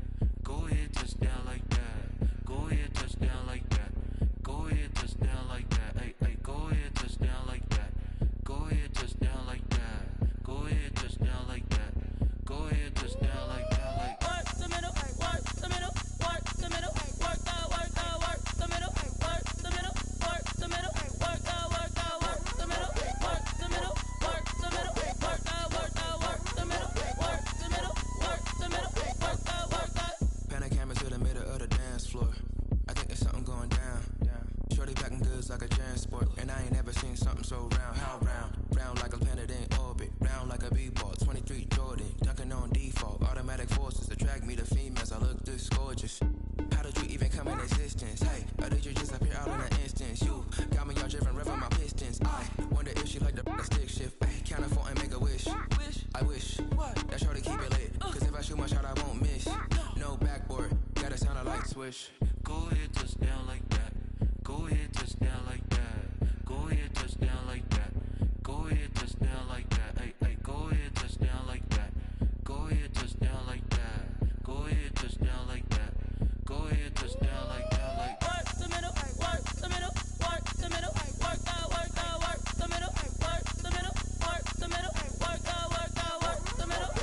Go ahead, touch down like that. Go ahead, touch down like that. Go ahead, touch down like that. Hey, hey, go ahead, touch down like that. Go ahead, touch down like that. Go ahead, touch down like that. Go ahead, touch down like that. Like work the middle, work the middle, work the middle, work the Or did you just appear out in an instance? You got me all driven, revving my pistons. I wonder if she like the stick shift. Ay, count a phone and make a wish. I wish that shorty keep it lit. Cause if I shoot my shot, I won't miss. No backboard, gotta sound a light switch. Go ahead, touchdown like that. Go ahead, touchdown like that. Go ahead, touchdown like that. Go ahead, touchdown like that. Ay, ay, go ahead, touchdown like that. Go ahead, touchdown like that. Go ahead, touchdown like that. Go ahead, touchdown like that. Like work the middle, work the middle, work the middle, work the middle, work the middle, work the middle, work the middle, work the middle,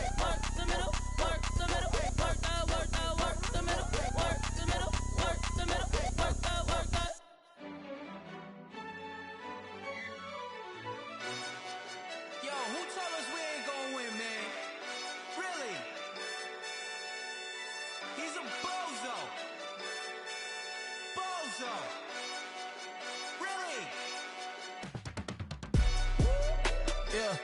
work the middle, work the middle, work the middle, work the middle, work the. yo, who told us we ain't gonna win, man? Really? He's a bozo. Bozo. Really? Yeah,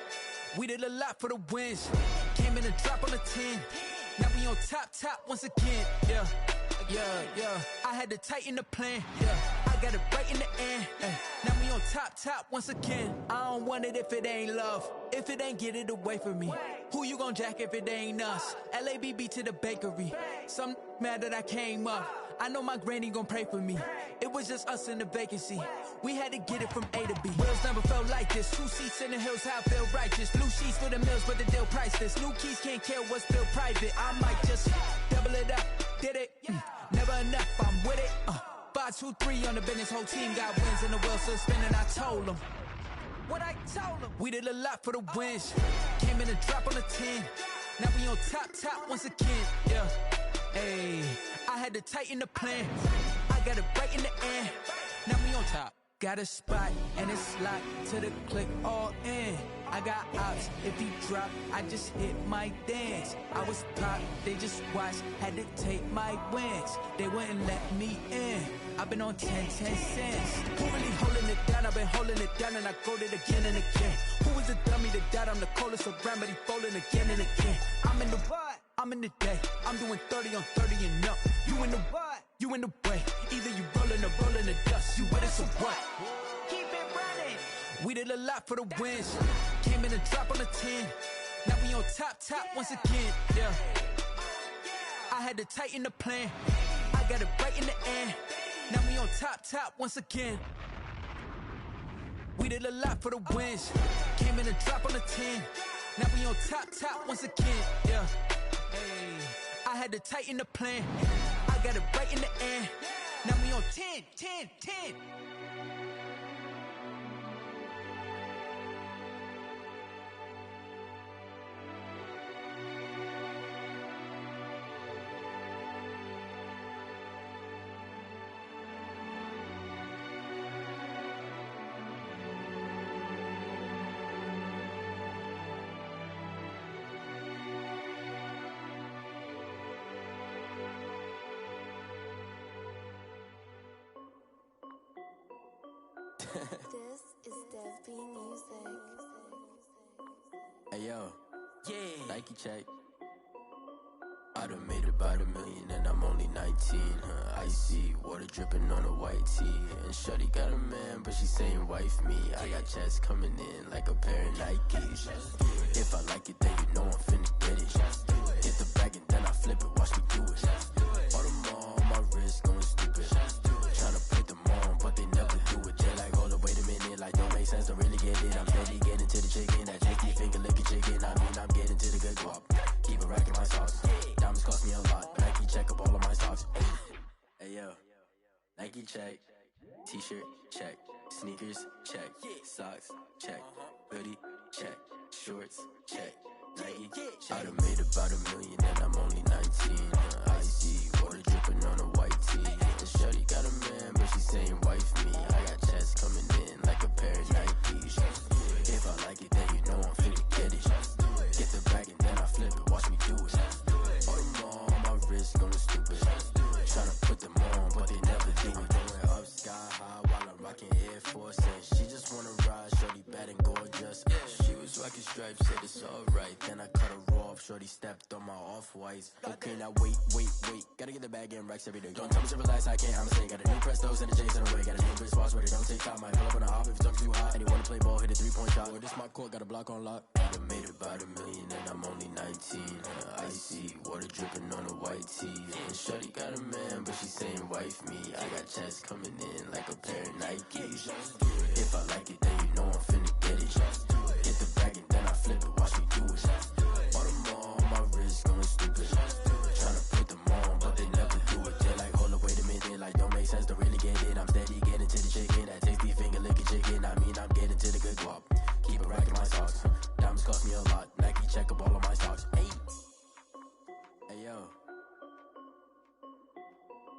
we did a lot for the wins. Came in and drop on the 10. Now we on top once again. Yeah. I had to tighten the plan. Yeah, I got it right in the end. Now we on top once again. I don't want it if it ain't love. If it ain't, get it away from me. Who you gon' jack if it ain't us? LABB to the bakery. Some mad that I came up. I know my granny gon' pray for me. It was just us in the vacancy. We had to get it from A to B. Wheels never felt like this. 2 seats in the hills, how I feel righteous. Blue sheets for the mills, but the deal priceless. New keys can't care what's still private. I might just double it up. Did it? Never enough, I'm with it. 5, 2, 3 on the business. Whole team got wins and the wheels still spinning. I told them what I told them. We did a lot for the wins. Came in and drop on the 10. Now we on top once again. Yeah. Hey, I had to tighten the plan. I got it right in the end. Now we on top. Got a spot and it's locked to the click all in. I got ops, if he drop, I just hit my dance. I was pop, they just watched, had to take my wins. They wouldn't let me in. I've been on 10 cents. Who really holding it down? I've been holding it down and I got it again and again. Who was the dummy that died? I'm the coldest around, but he falling again and again. I'm in the what? I'm in the day. I'm doing 30 on 30 and up. You in the what? You in the way. Either you rolling or rolling the dust. You with us or what? Keep it running. We did a lot for the wins. Came in and drop on the 10. Now we on top once again. Yeah. I had to tighten the plan. I got it right in the end. Now we on top once again. We did a lot for the wins. Came in and drop on the 10. Now we on top once again. Yeah. Hey, I had to tighten the plan. I got it right in the end. Now we on 10. This is Dev Music. Hey yo, yeah. Nike check. I done made about $1 million and I'm only 19. Icy water dripping on a white tee. And shorty got a man, but she saying wife me. I got checks coming in like a pair of Nikes. If I like it, then you know I'm finna get it. Get the bag and then I flip it. Watch me do it. All them on my wrist going stupid. Tryna put them on, but they never do it. They're like, hold up, wait a minute, like don't make sense, don't really get it. I'm steady getting to the chicken, that chicky finger licking chicken. I mean, I'm getting to the good guap. Keep it racking my socks. Diamonds cost me a lot. Nike check up all of my socks. Hey yo, Nike check. T-shirt check. Sneakers check. Socks check. Hoodie check. Shorts check. Nike I done made about $1 million and I'm only 19. Icy water dripping on a white tee. And shorty got a man, but she saying wife me. I got checks coming in like a pair of Nikes. If I like it, then you know I'm finna get it. Get the bag and then I flip it. Watch me do it. All them on my wrist going stupid. Tryna put them on, but they never do it. Going up sky high while I'm rocking Air Force. And she just wanna ride, shorty bad and gorgeous. She was fucking stripes, said it's alright. Then I cut her off, shorty stepped on my off-whites. Okay, now wait. Gotta get the bag and racks every day. Don't tell me to relax, I can't, I'ma say. Got a new Prestos and the J's in the way. Got a new bitch watch, but it don't take time. I pull up on the hop if it's talking too hot. And you wanna play ball, hit a 3-point shot. Or this my court, got a block on lock. I done made about $1 million and I'm only 19. Icy, water dripping on a white tee. And shorty got a man, but she saying wife me. I got checks coming in like a pair of Nikes. If I like it, then you know I'm finna get it. Get the bag and then I flip it, watch me do it. On them all, my wrist going stupid. Tryna put them on, but they never do it. They're like, hold up, wait a minute, like don't make sense, don't really get it. I'm steady getting to the chicken, that tasty finger licking chicken. I mean, I'm getting to the good guap. Keep it racking my socks. Diamonds cost me a lot. Nike check up all of my stocks. Hey yo,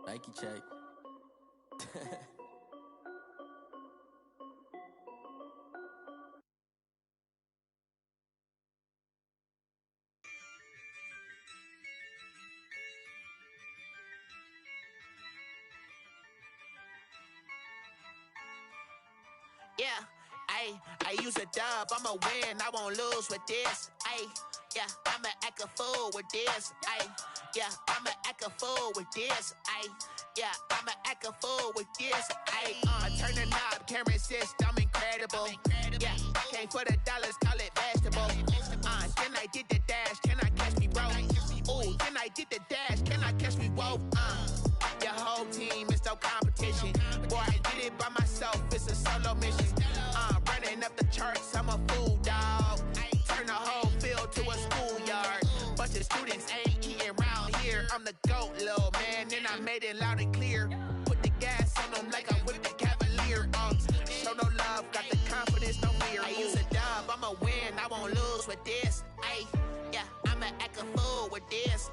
Nike check. Yeah, I use a dub, I'ma win, I won't lose with this. Yeah, I'ma act a fool with this. Yeah, I'ma act a fool with this. Yeah, I'ma act a fool with this. I turn the knob, camera assist, I'm incredible. Yeah, came for the dollars, call it vegetable. Then I did the dash, can I catch me, bro? Ooh, then I did the dash, can I catch me, whoa? Your whole team is no competition. Boy, I did it by myself, it's a solo mission. Running up the charts, I'm a fool, dog. Turn the whole field to a schoolyard. Bunch of students ain't eating round here. I'm the GOAT, little man, and I made it loud and clear. Put the gas on them like I whipped the Cavalier. Show no love, got the confidence, no fear. I use a dub, I'ma win, I won't lose with this. Yeah, I'ma act a fool with this.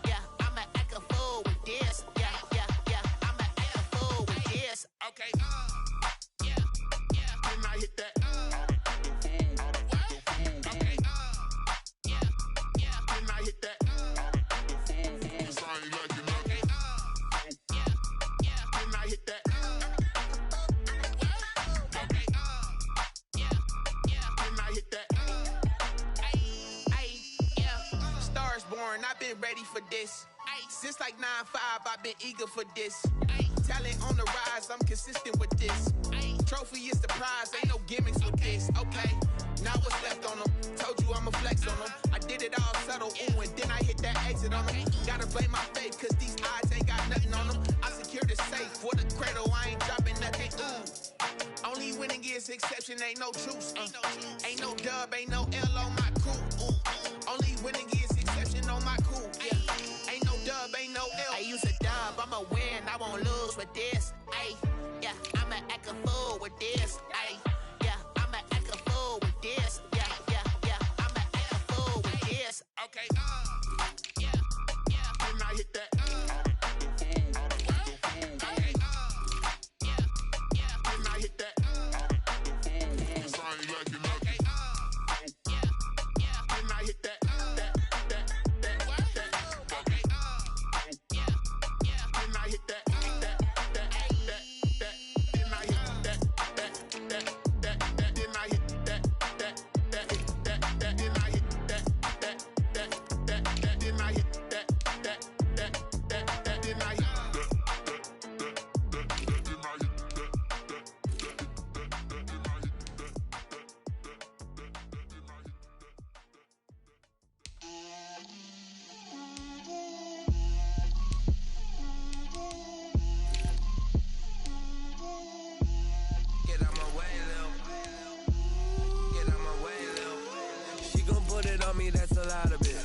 Yeah, I'ma act a fool with this. Yeah, I'ma act a fool with this. Okay, yeah, then I hit that. Okay, yeah, then I hit that. Cause I ain't like it, okay, yeah, then I hit that. Okay, yeah, then I hit that. Yeah, stars born, I've been ready for this. Since like 9-5, I've been eager for this. Talent on the rise, I'm consistent with this. Trophy is the prize, ain't no gimmicks with this. Okay, now what's left on them? Told you I'ma flex on them. I did it all subtle, ooh, and then I hit that exit on them. Gotta blame my faith, cause these odds ain't got nothing on them. I secured the safe for the cradle, I ain't dropping nothing, ooh. Only winning is exception, ain't no truce. Ain't no dub, ain't no L on my crew, ooh. Only winning is exception on my crew, yeah. Ain't no dub, ain't no L. I use a dub, I'ma win, I won't lose with this. Yeah, I'ma act a fool with this. Yeah, I'ma act a fool with this. Yeah, I'ma act a fool with this. Okay, yeah, then I hit that. Okay, yeah, then I hit that. Cause I ain't like it, okay, yeah, then I hit that. Okay, yeah, then I hit that. That's a lot of it.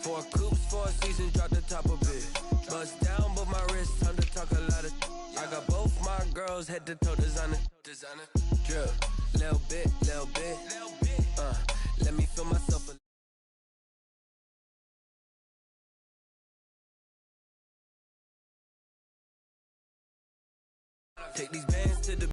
4 coops, 4 seasons, drop the top of it. Bust down, but my wrist, time to talk a lot of. I got both my girls head to toe designer. Drip, little bit. Let me feel myself a. Take these bands to the